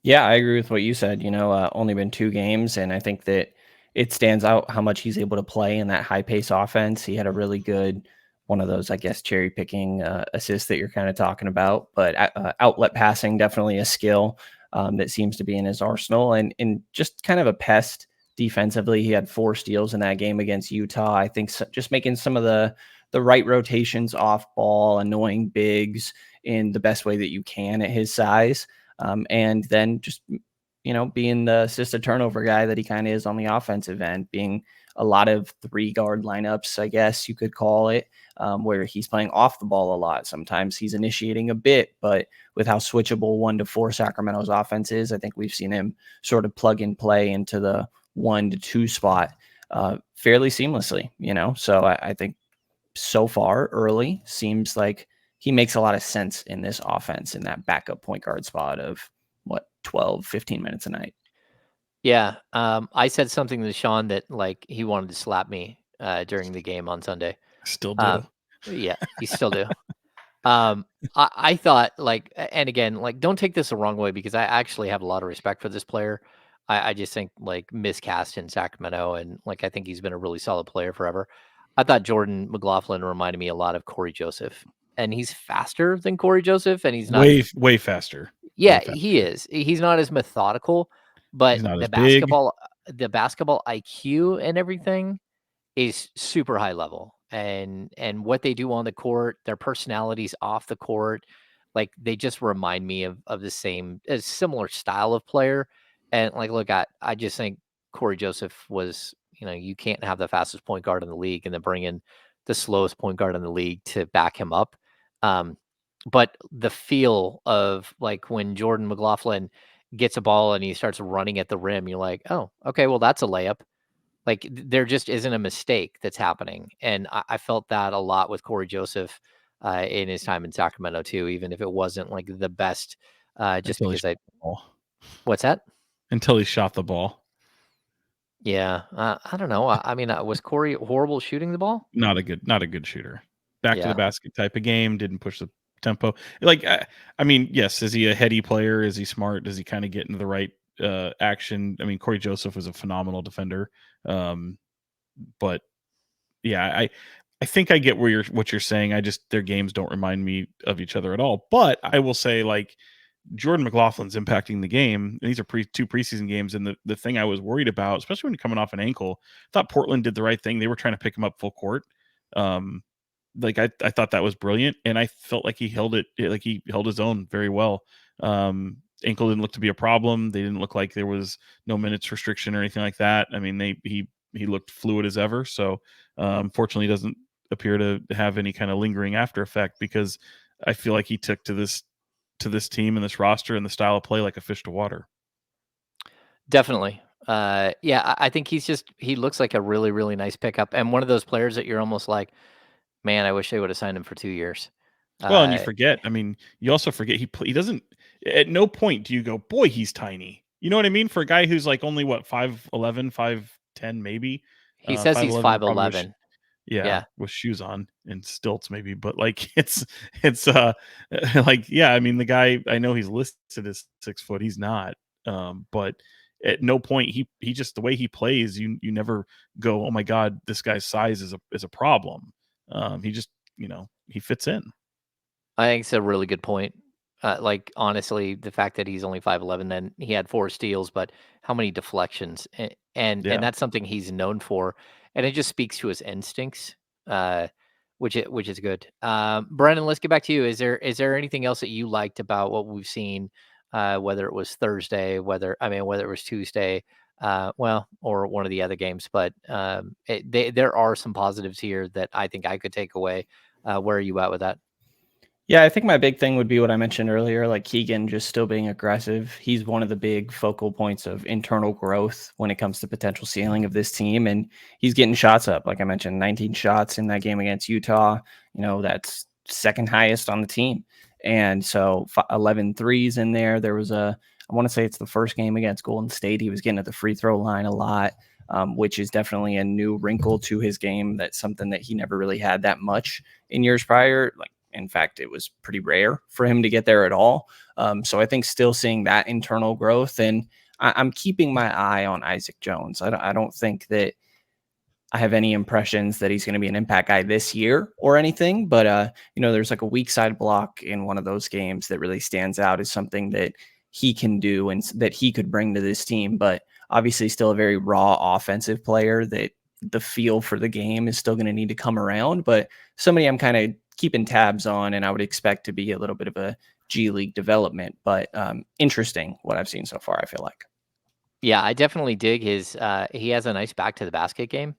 Speaker 3: Yeah, I agree with what you said. Only been 2 games, and I think that it stands out how much he's able to play in that high pace offense. He had a really good one of those, I guess, cherry picking assists that you're kind of talking about, but outlet passing, definitely a skill that seems to be in his arsenal, and just kind of a pest defensively. He had 4 steals in that game against Utah. I think just making some of the right rotations off ball, annoying bigs in the best way that you can at his size. And then just, being the assisted turnover guy that he kind of is on the offensive end, being a lot of 3-guard lineups, I guess you could call it, where he's playing off the ball a lot. Sometimes he's initiating a bit, but with how switchable 1 to 4 Sacramento's offense is, I think we've seen him sort of plug and play into the 1 to 2 spot fairly seamlessly, So I think so far early seems like he makes a lot of sense in this offense in that backup point guard spot of 12, 15 minutes a night.
Speaker 1: Yeah. I said something to Sean that like he wanted to slap me during the game on Sunday.
Speaker 2: Still do.
Speaker 1: Yeah, you still do. I thought and again, don't take this the wrong way because I actually have a lot of respect for this player. I just think miscast in Sacramento and I think he's been a really solid player forever. I thought Jordan McLaughlin reminded me a lot of Corey Joseph, and he's faster than Corey Joseph, and he's not
Speaker 2: way faster.
Speaker 1: Yeah,
Speaker 2: Way faster.
Speaker 1: he is. He's not as methodical, but
Speaker 2: He's not
Speaker 1: the
Speaker 2: as big.
Speaker 1: basketball IQ and everything is super high level. And what they do on the court, their personalities off the court, they just remind me of a similar style of player. And look, I just think Corey Joseph was, you can't have the fastest point guard in the league and then bring in the slowest point guard in the league to back him up. But the feel of when Jordan McLaughlin gets a ball and he starts running at the rim, you're like, oh, okay, well, that's a layup. Like there just isn't a mistake that's happening, and I felt that a lot with Corey Joseph in his time in Sacramento too. Even if it wasn't like the best, just
Speaker 2: until he
Speaker 1: because
Speaker 2: shot the ball.
Speaker 1: what's that?
Speaker 2: Until he shot the ball.
Speaker 1: Yeah, I don't know. I mean, was Corey horrible shooting the ball?
Speaker 2: Not a good shooter. Back to the
Speaker 1: Yeah,
Speaker 2: basket type of game. Didn't push the tempo. Like I mean, yes. Is he a heady player? Is he smart? Does he kind of get into the right action? I mean, Corey Joseph was a phenomenal defender. But yeah, I think I get what you're saying. I just their games don't remind me of each other at all. But I will say, like, Jordan McLaughlin's impacting the game. And these are two preseason games, and the thing I was worried about, especially when you're coming off an ankle, I thought Portland did the right thing. They were trying to pick him up full court. Like I thought that was brilliant, and I felt like he held his own very well. Ankle didn't look to be a problem. They didn't look like there was no minutes restriction or anything like that. I mean, he looked fluid as ever. So fortunately, he doesn't appear to have any kind of lingering after effect, because I feel like he took to this team and this roster and the style of play like a fish to water.
Speaker 1: definitely. Yeah, I think he looks like a really, really nice pickup, and one of those players that you're almost like, man, I wish they would have signed him for 2 years.
Speaker 2: Well, and you forget. I mean, you also forget he doesn't. At no point do you go, boy, he's tiny. You know what I mean? For a guy who's like only what 5'11", 5'10", maybe.
Speaker 1: He says he's
Speaker 2: 5'11", probably.
Speaker 1: 5'11".
Speaker 2: Yeah,
Speaker 1: Yeah.
Speaker 2: with shoes on and stilts maybe, but like it's like, yeah, I mean, the guy, I know he's listed as 6 foot, he's not. But at no point he just, the way he plays, you never go, oh my God, this guy's size is a problem. He just, he fits in.
Speaker 1: I think it's a really good point. Like, honestly, the fact that he's only 5'11", then he had 4 steals, but how many deflections? And
Speaker 2: Yeah.
Speaker 1: that's something he's known for, and it just speaks to his instincts, uh, which is good. Brenden, let's get back to you. Is there anything else that you liked about what we've seen, whether it was Thursday, whether it was Tuesday, well, or one of the other games, but there are some positives here that I think I could take away. Where are you at with that?
Speaker 3: Yeah, I think my big thing would be what I mentioned earlier, like Keegan just still being aggressive. He's one of the big focal points of internal growth when it comes to potential ceiling of this team. And he's getting shots up. Like I mentioned, 19 shots in that game against Utah. That's second highest on the team. And so 11 threes in there. There was I want to say it's the first game against Golden State. He was getting at the free throw line a lot, which is definitely a new wrinkle to his game. That's something that he never really had that much in years prior. Like, in fact, it was pretty rare for him to get there at all. So I think still seeing that internal growth, and I'm keeping my eye on Isaac Jones. I don't think that I have any impressions that he's going to be an impact guy this year or anything, but there's like a weak side block in one of those games that really stands out as something that he can do and that he could bring to this team. But obviously still a very raw offensive player that the feel for the game is still going to need to come around, but somebody I'm kind of keeping tabs on, and I would expect to be a little bit of a G League development, but interesting what I've seen so far, I feel like.
Speaker 1: Yeah, I definitely dig his. He has a nice back to the basket game,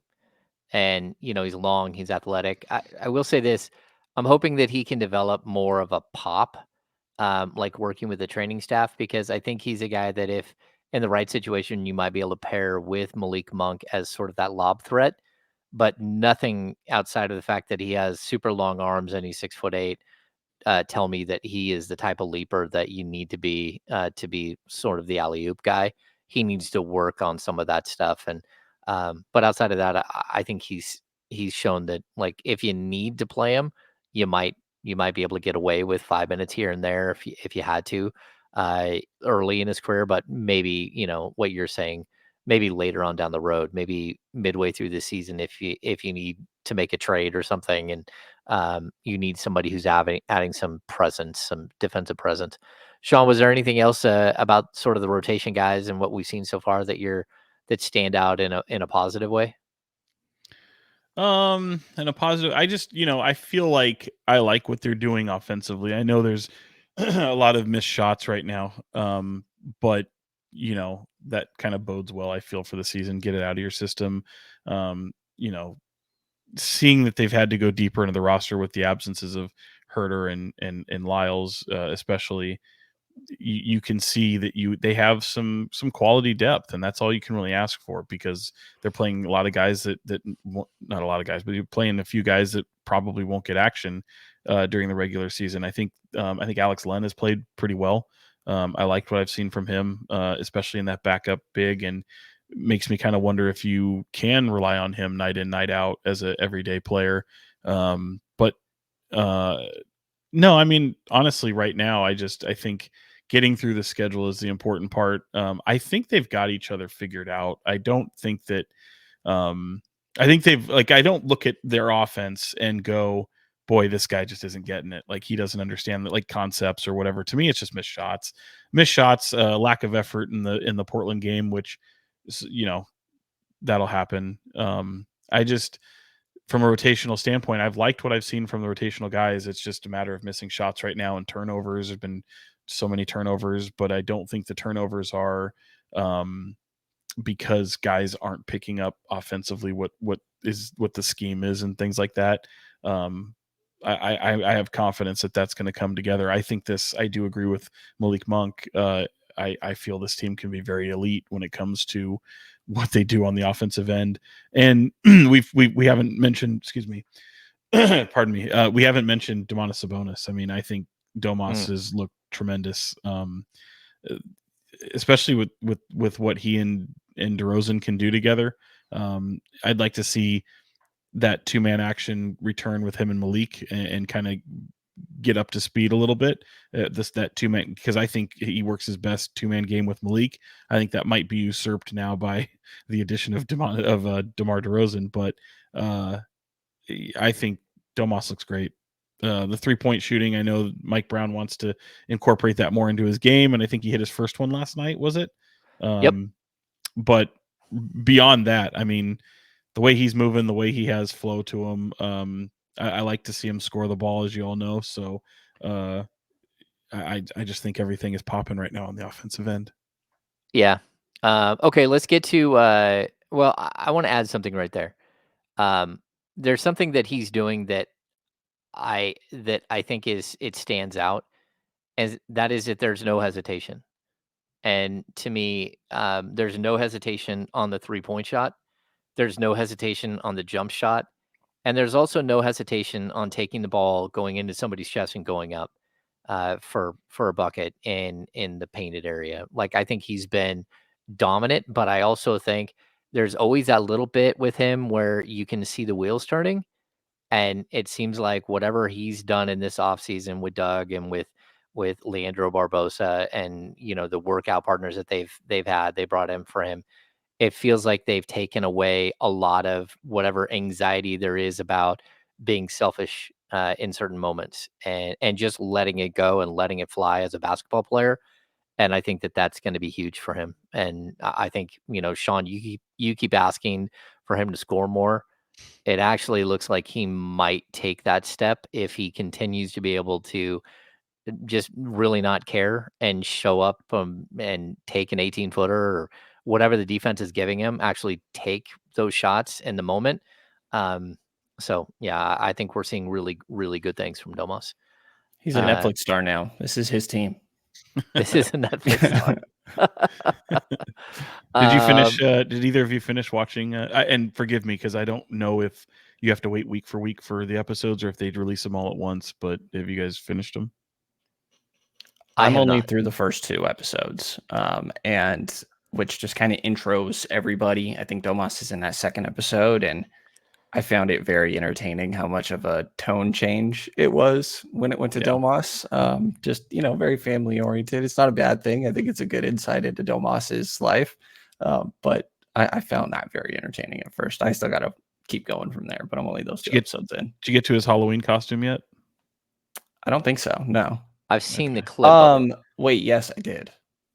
Speaker 1: and he's long, he's athletic. I will say this: I'm hoping that he can develop more of a pop, like working with the training staff, because I think he's a guy that if in the right situation, you might be able to pair with Malik Monk as sort of that lob threat, but nothing outside of the fact that he has super long arms and he's 6'8" tell me that he is the type of leaper that you need to be sort of the alley oop guy. He needs to work on some of that stuff, and but outside of that, I think he's shown that, like, if you need to play him, you might be able to get away with 5 minutes here and there if you had to early in his career, but maybe what you're saying, maybe later on down the road, maybe midway through the season, if you need to make a trade or something, and you need somebody who's adding some presence, some defensive presence. Sean, was there anything else about sort of the rotation guys and what we've seen so far that stand out in a positive way?
Speaker 2: And a positive, I just, I feel like I like what they're doing offensively. I know there's a lot of missed shots right now. But that kind of bodes well, I feel, for the season. Get it out of your system. Um, you know, Seeing that they've had to go deeper into the roster with the absences of Herter and Lyles, especially, you can see that they have some quality depth, and that's all you can really ask for, because they're playing a lot of guys that not a lot of guys, but you're playing a few guys that probably won't get action during the regular season. I think Alex Len has played pretty well. I liked what I've seen from him, especially in that backup big, and makes me kind of wonder if you can rely on him night in, night out as an everyday player. But no, I mean, honestly, right now, I think getting through the schedule is the important part. I think they've got each other figured out. I don't think that, I think they've, like, I don't look at their offense and go, boy, this guy just isn't getting it. Like, he doesn't understand that, like, concepts or whatever. To me, it's just missed shots, lack of effort in the Portland game, which, that'll happen. I just, from a rotational standpoint, I've liked what I've seen from the rotational guys. It's just a matter of missing shots right now and turnovers. There's been so many turnovers, but I don't think the turnovers are because guys aren't picking up offensively what the scheme is and things like that. I have confidence that that's going to come together. I do agree with Malik Monk. I feel this team can be very elite when it comes to what they do on the offensive end. And we haven't mentioned, excuse me, pardon me. We haven't mentioned Domantas Sabonis. I mean, I think Domas has looked tremendous, especially with what he and DeRozan can do together. I'd like to see that 2-man action return with him and Malik and kind of get up to speed a little bit. That 2-man, because I think he works his best 2-man game with Malik. I think that might be usurped now by the addition of DeMar DeRozan, but I think Domas looks great. The 3-point shooting, I know Mike Brown wants to incorporate that more into his game, and I think he hit his first one last night, was it?
Speaker 1: Yep.
Speaker 2: But beyond that, I mean, the way he's moving, the way he has flow to him, I like to see him score the ball, as you all know. So I just think everything is popping right now on the offensive end.
Speaker 1: Yeah. Okay, let's get to well, I want to add something right there. There's something that he's doing that I think it stands out, and that is that there's no hesitation. And to me, there's no hesitation on the 3-point shot. There's no hesitation on the jump shot. And there's also no hesitation on taking the ball, going into somebody's chest and going up for a bucket in the painted area. Like, I think he's been dominant, but I also think there's always that little bit with him where you can see the wheels turning. And it seems like whatever he's done in this offseason with Doug and with Leandro Barbosa and the workout partners that they've had, they brought in for him. It feels like they've taken away a lot of whatever anxiety there is about being selfish in certain moments and just letting it go and letting it fly as a basketball player. And I think that that's going to be huge for him. And I think, Sean, you keep asking for him to score more. It actually looks like he might take that step if he continues to be able to just really not care and show up and take an 18-footer or whatever the defense is giving him, actually take those shots in the moment. So, yeah, I think we're seeing really, really good things from Domas.
Speaker 3: He's a Netflix star now. This is his team.
Speaker 1: This is a Netflix star.
Speaker 2: Did you finish? Did either of you finish watching? And forgive me, because I don't know if you have to wait week for week for the episodes or if they'd release them all at once. But have you guys finished them?
Speaker 3: I'm only through the first 2 episodes, and which just kind of intros everybody. I think Domas is in that second episode, and I found it very entertaining how much of a tone change it was when it went to Domas. Just, very family oriented. It's not a bad thing. I think it's a good insight into Domas's life. But I found that very entertaining at first. I still got to keep going from there, but I'm only those 2 episodes in.
Speaker 2: Did you get to his Halloween costume yet?
Speaker 3: I don't think so. No.
Speaker 1: I've seen the clip.
Speaker 3: Wait, yes, I did.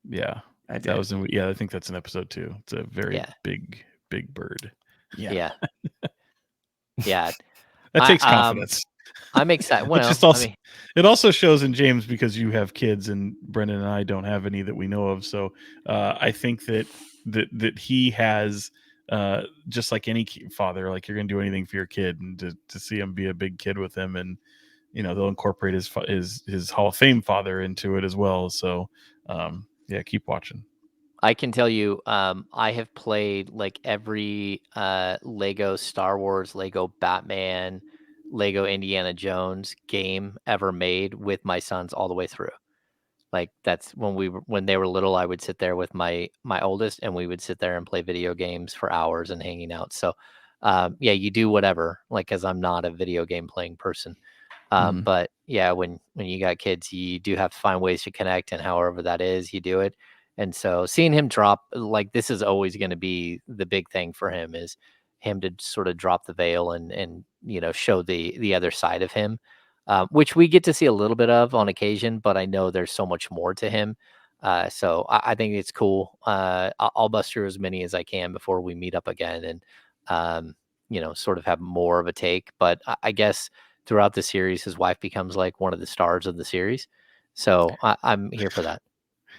Speaker 2: Yeah,
Speaker 3: I did.
Speaker 2: That was I think that's in episode 2. It's a very big bird.
Speaker 1: Yeah. Yeah.
Speaker 2: That takes confidence.
Speaker 1: I'm excited. Well,
Speaker 2: it also shows in James, because you have kids and Brenden and I don't have any that we know of. So I think that he has, just like any father, like, you're going to do anything for your kid, and to see him be a big kid with him and they'll incorporate his Hall of Fame father into it as well. So yeah, keep watching.
Speaker 1: I can tell you, I have played like every Lego Star Wars, Lego Batman, Lego Indiana Jones game ever made with my sons all the way through. Like that's when they were little, I would sit there with my oldest, and we would sit there and play video games for hours and hanging out. So, yeah, you do whatever. Like, because I'm not a video game playing person. But yeah, when you got kids, you do have to find ways to connect, and however that is, you do it. And so seeing him drop, like, this is always going to be the big thing for him, is him to sort of drop the veil and show the other side of him, which we get to see a little bit of on occasion, but I know there's so much more to him. So I think it's cool. I'll bust through as many as I can before we meet up again, and sort of have more of a take. But I guess throughout the series, his wife becomes like one of the stars of the series. So I'm here for that.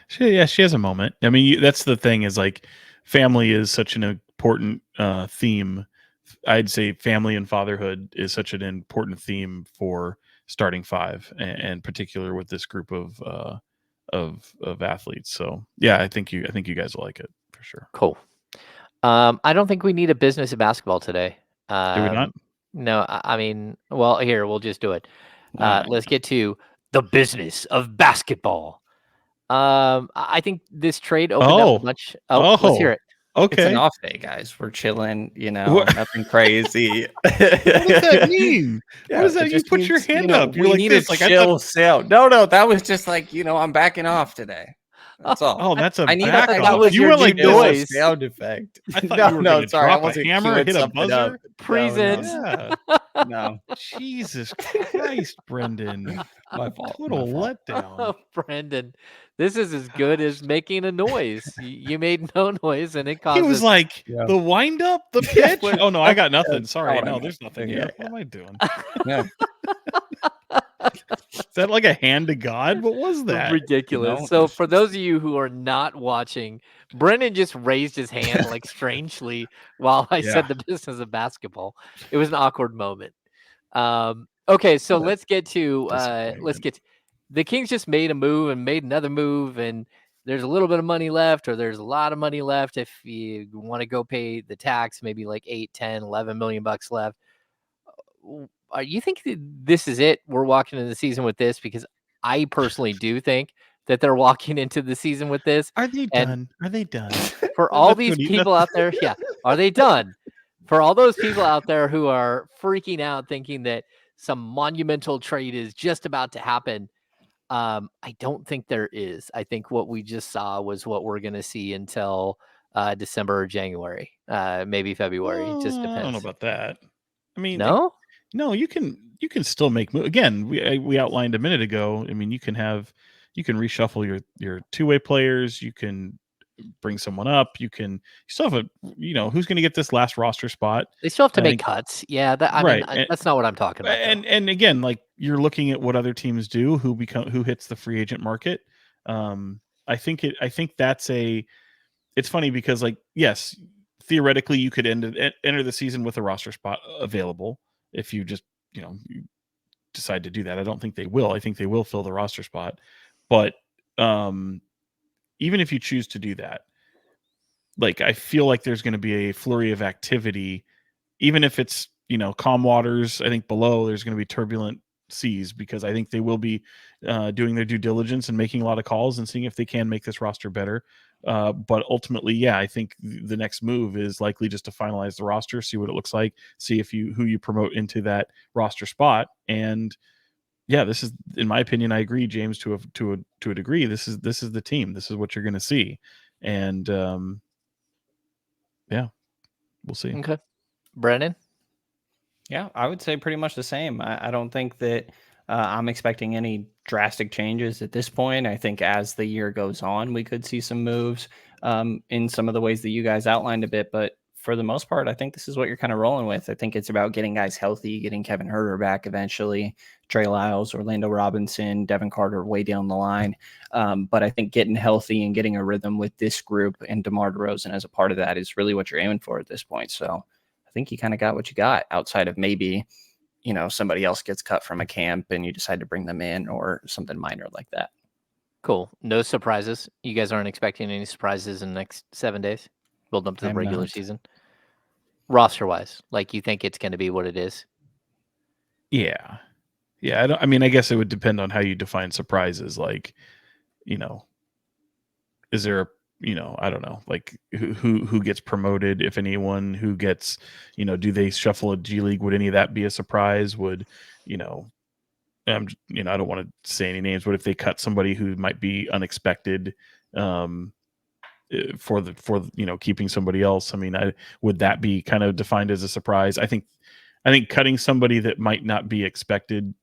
Speaker 2: She has a moment. I mean, that's the thing, is like family is such an important theme. I'd say family and fatherhood is such an important theme for starting five, and particular with this group of athletes. So yeah, I think you guys will like it for sure.
Speaker 1: Cool. I don't think we need a business of basketball today.
Speaker 2: Do we not?
Speaker 1: No, I mean, well, here, we'll just do it.
Speaker 3: Alright.
Speaker 1: Let's get to the business of basketball. I think this trade opened up a bunch. Let's hear it.
Speaker 3: It's an
Speaker 2: Okay.
Speaker 3: off day, guys. We're chilling,
Speaker 2: What?
Speaker 3: nothing crazy.
Speaker 2: What does that mean? What does that?
Speaker 3: it
Speaker 2: You
Speaker 3: just
Speaker 2: put your
Speaker 3: means,
Speaker 2: hand up. You're
Speaker 3: we
Speaker 2: like
Speaker 3: need
Speaker 2: this.
Speaker 3: a
Speaker 2: Like, I
Speaker 3: chill
Speaker 2: thought,
Speaker 3: sail. No, that was just like, I'm backing off today. That's all.
Speaker 2: oh, that's a
Speaker 3: I need
Speaker 2: back
Speaker 3: that
Speaker 2: off.
Speaker 1: was
Speaker 2: You
Speaker 1: your
Speaker 2: were like
Speaker 1: new
Speaker 2: this.
Speaker 1: noise.
Speaker 3: sound effect.
Speaker 2: I thought you were gonna
Speaker 3: sorry, I
Speaker 2: drop a
Speaker 3: wasn't
Speaker 2: hammer,
Speaker 3: queuing
Speaker 2: hit a
Speaker 3: something
Speaker 2: buzzer.
Speaker 3: up.
Speaker 1: Present.
Speaker 2: Yeah.
Speaker 3: No,
Speaker 2: Jesus Christ, Brenden.
Speaker 3: my fault.
Speaker 2: Total
Speaker 3: my fault.
Speaker 2: letdown.
Speaker 1: Brenden, this is as good as making a noise. You made no noise, and it
Speaker 2: He
Speaker 1: causes.
Speaker 2: was like,
Speaker 3: Yeah.
Speaker 2: the wind up, the pitch. Oh no, I got nothing. Sorry,
Speaker 3: what I
Speaker 2: no,
Speaker 3: meant.
Speaker 2: there's nothing
Speaker 3: Yeah,
Speaker 2: here.
Speaker 3: yeah.
Speaker 2: What am I doing?
Speaker 3: Yeah.
Speaker 2: Is that like a hand to God? What was that?
Speaker 1: Ridiculous. So for those of you who are not watching, Brennan just raised his hand like strangely while I said the business of basketball. It was an awkward moment. Okay, so let's get to the Kings just made a move and made another move, and there's a little bit of money left, or there's a lot of money left if you want to go pay the tax, maybe like 8, 10, 11 million bucks left. You think that this is it? We're walking into the season with this? Because I personally do think that they're walking into the season with this.
Speaker 2: Are they done? Are they done?
Speaker 1: For all these people out there, yeah, are they done? For all those people out there who are freaking out thinking that some monumental trade is just about to happen, I don't think there is. I think what we just saw was what we're going to see until December or January, maybe February. It just depends.
Speaker 2: I don't know about that. I mean,
Speaker 1: no,
Speaker 2: you can still make moves. Again, we outlined a minute ago. I mean, you can reshuffle your two-way players. You can bring someone up. You still have who's going to get this last roster spot.
Speaker 1: They still have to make cuts. Yeah, I mean, that's not what I'm talking about.
Speaker 2: And again, like, you're looking at what other teams do who hits the free agent market. I think that's it's funny because, like, yes, theoretically you could enter the season with a roster spot available if you just you decide to do that. I don't think they will. I think they will fill the roster spot, but even if you choose to do that, like, I feel like there's going to be a flurry of activity, even if it's calm waters. I think below there's going to be turbulent seas, because I think they will be doing their due diligence and making a lot of calls and seeing if they can make this roster better. But ultimately, yeah, I think the next move is likely just to finalize the roster, see what it looks like, see who you promote into that roster spot. And yeah, this is, in my opinion, I agree, James, to a degree. This is the team. This is what you're going to see. And yeah, we'll see.
Speaker 1: Okay. Brennan?
Speaker 3: Yeah, I would say pretty much the same. I don't think that I'm expecting any drastic changes at this point. I think as the year goes on, we could see some moves in some of the ways that you guys outlined a bit. But for the most part, I think this is what you're kind of rolling with. I think it's about getting guys healthy, getting Kevin Huerter back eventually, Trey Lyles, Orlando Robinson, Devin Carter way down the line. But I think getting healthy and getting a rhythm with this group and DeMar DeRozan as a part of that is really what you're aiming for at this point. So I think you kind of got what you got outside of maybe somebody else gets cut from a camp and you decide to bring them in or something minor like that.
Speaker 1: Cool. No surprises. You guys aren't expecting any surprises in the next 7 days, building up to the
Speaker 3: I'm
Speaker 1: regular
Speaker 3: not.
Speaker 1: season, roster-wise. Like, you think it's going to be what it is?
Speaker 2: Yeah. I mean, I guess it would depend on how you define surprises. Like, is there I don't know, like who gets promoted, if anyone, who gets, do they shuffle a G League? Would any of that be a surprise? Would, I don't want to say any names, but if they cut somebody who might be unexpected, for keeping somebody else, I mean, would that be kind of defined as a surprise? I think cutting somebody that might not be expected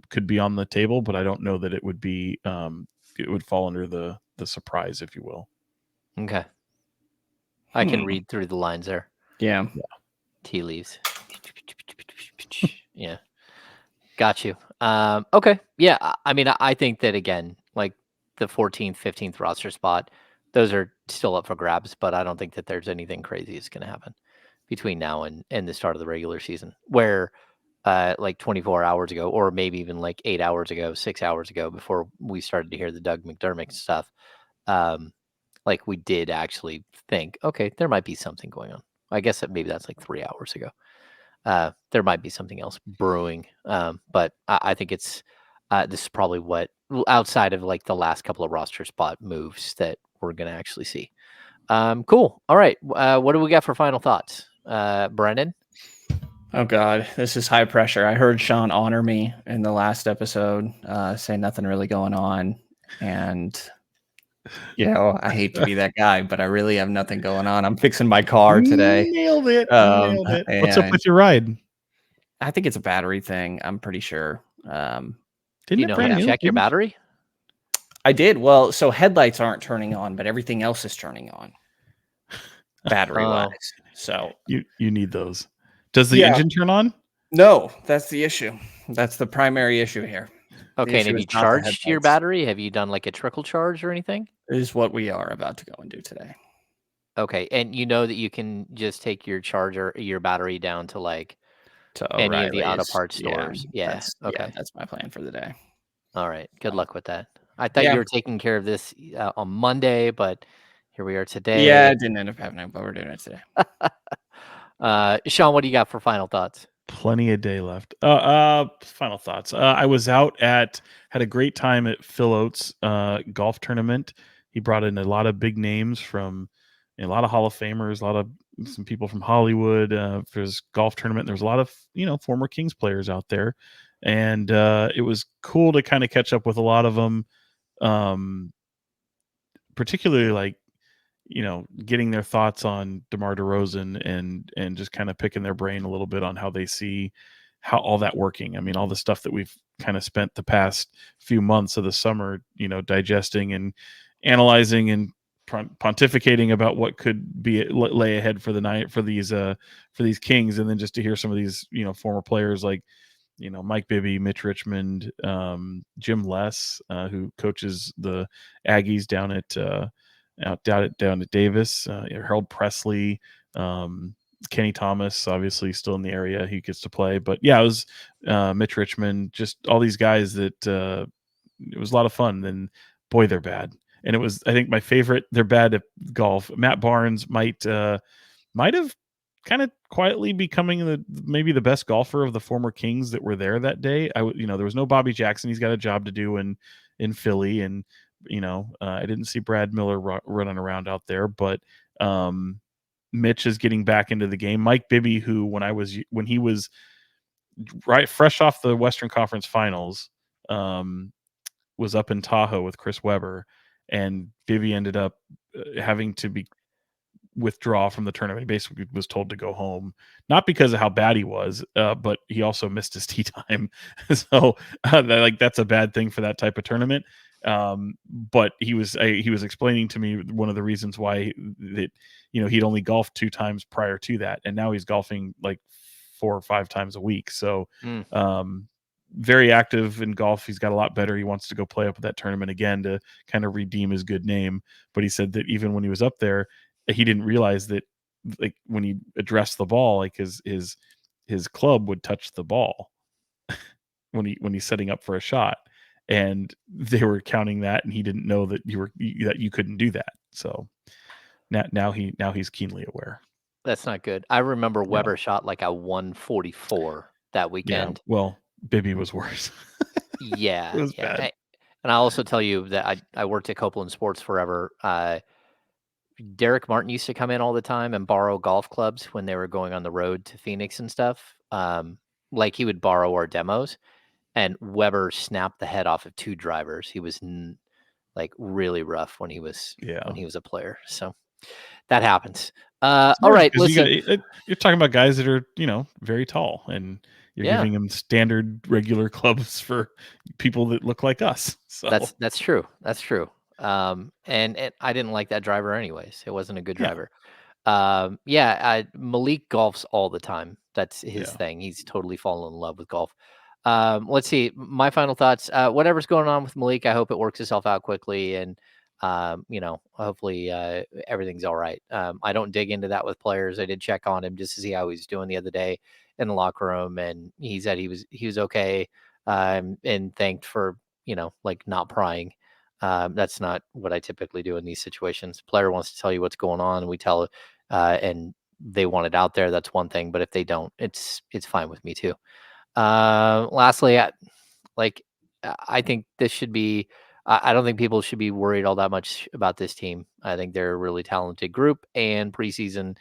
Speaker 2: could be on the table, but I don't know that it would be, it would fall under the surprise, if you will.
Speaker 1: Okay. I can read through the lines there.
Speaker 3: Yeah.
Speaker 1: Tea leaves. Yeah. Got you. Okay. Yeah. I mean, I think that, again, like the 14th, 15th roster spot, those are still up for grabs, but I don't think that there's anything crazy that's going to happen between now and the start of the regular season, where like 24 hours ago, or maybe even like 8 hours ago, 6 hours ago, before we started to hear the Doug McDermott stuff, like we did actually think, okay, there might be something going on. I guess that maybe that's like 3 hours ago. There might be something else brewing, but I think it's this is probably what, outside of like the last couple of roster spot moves, that we're going to actually see. Cool. All right. What do we got for final thoughts? Brenden?
Speaker 3: Oh God, this is high pressure. I heard Sean honor me in the last episode, say nothing really going on. And, I hate to be that guy, but I really have nothing going on. I'm fixing my car today.
Speaker 2: Nailed it. Nailed it. What's up with your ride?
Speaker 3: I think it's a battery thing. I'm pretty sure.
Speaker 2: Didn't
Speaker 1: you
Speaker 2: it
Speaker 1: know
Speaker 2: brand
Speaker 1: how to
Speaker 2: new?
Speaker 1: check your battery?
Speaker 3: I did. Well, so headlights aren't turning on, but everything else is turning on, battery wise. So
Speaker 2: you need those. Does the engine turn on?
Speaker 3: No, that's the issue. That's the primary issue here.
Speaker 1: Okay, and have you charged your battery? Have you done like a trickle charge or anything?
Speaker 3: Is what we are about to go and do today.
Speaker 1: Okay, and you know that you can just take your battery down to like any of the auto parts stores. Yeah. Okay.
Speaker 3: That's my plan for the day.
Speaker 1: All right. Good luck with that. I thought you were taking care of this on Monday, but here we are today.
Speaker 3: Yeah, it didn't end up happening, but we're doing it today.
Speaker 1: Sean, what do you got for final thoughts?
Speaker 2: Plenty of day left. Final thoughts. I was had a great time at Phil Oates' golf tournament. He brought in a lot of big names from a lot of Hall of Famers, some people from Hollywood for his golf tournament. There's a lot of former Kings players out there, and it was cool to kind of catch up with a lot of them, particularly like getting their thoughts on DeMar DeRozan and just kind of picking their brain a little bit on how they see how all that working. I mean, all the stuff that we've kind of spent the past few months of the summer, digesting and analyzing and pontificating about what could be lay ahead for the night for these Kings, and then just to hear some of these former players like Mike Bibby, Mitch Richmond, Jim Les, who coaches the Aggies down at Davis, Harold Presley, Kenny Thomas, obviously still in the area, he gets to play. But yeah, it was Mitch Richmond, just all these guys that it was a lot of fun. And boy, they're bad. And it was, I think, my favorite. They're bad at golf. Matt Barnes might have kind of quietly becoming maybe the best golfer of the former Kings that were there that day. There was no Bobby Jackson. He's got a job to do in Philly, and I didn't see Brad Miller running around out there, but Mitch is getting back into the game. Mike Bibby, who when he was right fresh off the Western Conference Finals, was up in Tahoe with Chris Webber, and Bibby ended up having to withdraw from the tournament. He basically was told to go home, not because of how bad he was, but he also missed his tee time. So that's a bad thing for that type of tournament. But he was explaining to me one of the reasons why that he'd only golfed 2 times prior to that, and now he's golfing like 4 or 5 times a week. So very active in golf. He's got a lot better. He wants to go play up at that tournament again to kind of redeem his good name. But he said that even when he was up there, he didn't realize that like when he addressed the ball, like his club would touch the ball. when he's setting up for a shot, and they were counting that, and he didn't know that you couldn't do that. So now he's keenly aware.
Speaker 1: That's not good. I remember
Speaker 2: Yeah.
Speaker 1: Weber shot like a 144 that weekend.
Speaker 2: Well, Bibby was worse.
Speaker 1: Yeah,
Speaker 2: It was
Speaker 1: yeah.
Speaker 2: bad.
Speaker 1: And I'll also tell you that I worked at Copeland Sports forever. Derek Martin used to come in all the time and borrow golf clubs when they were going on the road to Phoenix and stuff. Like he would borrow our demos, and Weber snapped the head off of 2 drivers. He was like really rough when he was a player. So that happens. All right, let's see.
Speaker 2: You're talking about guys that are very tall, and you're
Speaker 1: Yeah.
Speaker 2: giving them standard regular clubs for people that look like us. So
Speaker 1: That's true. That's true. And I didn't like that driver anyways. It wasn't a good
Speaker 2: Yeah.
Speaker 1: driver. Malik golfs all the time. That's his thing. He's totally fallen in love with golf. Let's see. My final thoughts. Whatever's going on with Malik, I hope it works itself out quickly, and hopefully everything's all right. I don't dig into that with players. I did check on him just to see how he's doing the other day in the locker room, and he said he was okay, and thanked for like not prying. That's not what I typically do in these situations. Player wants to tell you what's going on, and we tell, and they want it out there. That's one thing, but if they don't, it's fine with me too. Lastly, I think this should be. I don't think people should be worried all that much about this team. I think they're a really talented group, and preseason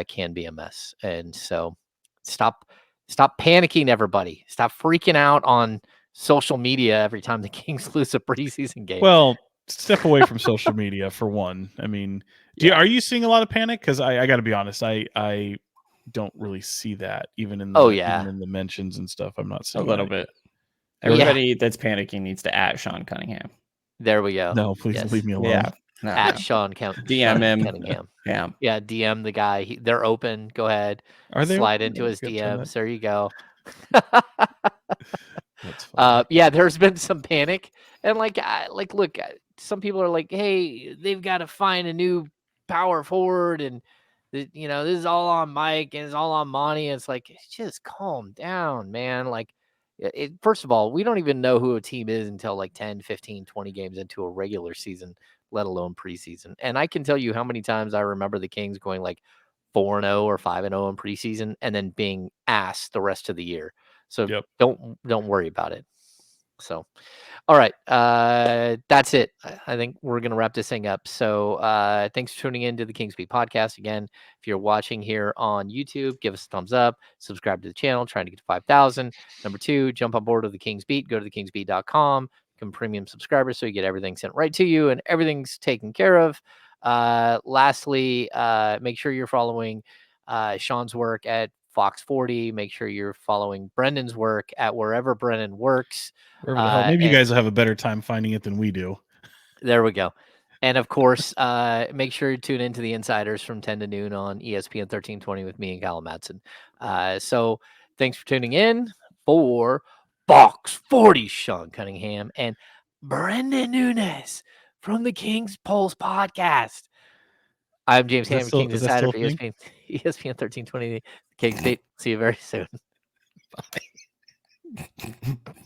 Speaker 1: can be a mess. And so, stop panicking, everybody. Stop freaking out on social media every time the Kings lose a preseason game.
Speaker 2: Well, step away from social media for one. I mean, are you seeing a lot of panic? Because I got to be honest, I don't really see that even in the mentions and stuff. I'm not seeing
Speaker 3: a little bit. Everybody that's panicking needs to @ Sean Cunningham.
Speaker 1: There we go.
Speaker 2: No, please leave me alone.
Speaker 3: Yeah.
Speaker 1: @ Sean
Speaker 3: DM him.
Speaker 1: Cunningham.
Speaker 3: Yeah.
Speaker 1: DM the guy. They're open. Go ahead.
Speaker 2: Are they
Speaker 1: slide
Speaker 2: open?
Speaker 1: into his DMs? There you go.
Speaker 2: That's funny.
Speaker 1: There's been some panic, and look, some people are like, hey, they've got to find a new power forward, and this is all on Mike and it's all on Monty. And it's like, just calm down, man. Like, first of all, we don't even know who a team is until like 10, 15, 20 games into a regular season, let alone preseason. And I can tell you how many times I remember the Kings going like 4-0 or 5-0 in preseason and then being asked the rest of the year. So don't worry about it. So, all right. That's it. I think we're going to wrap this thing up. So thanks for tuning in to the KINGSBEAT podcast. Again, if you're watching here on YouTube, give us a thumbs up, subscribe to the channel, trying to get to 5,000. Number 2, jump on board with the KINGSBEAT. Go to thekingsbeat.com, become premium subscribers so you get everything sent right to you and everything's taken care of. Lastly, make sure you're following Sean's work at Fox 40. Make sure you're following Brendan's work at wherever Brenden works.
Speaker 2: Wherever the hell. Maybe you guys will have a better time finding it than we do.
Speaker 1: There we go. And of course, make sure you tune into the Insiders from 10 to noon on ESPN 1320 with me and Kyle Madsen. So thanks for tuning in for Fox 40, Sean Cunningham and Brenden Nunes from the Kings Pulse podcast. I'm James Ham, Kings Insider for ESPN 1320, KINGSBEAT. See you very soon.
Speaker 2: Bye.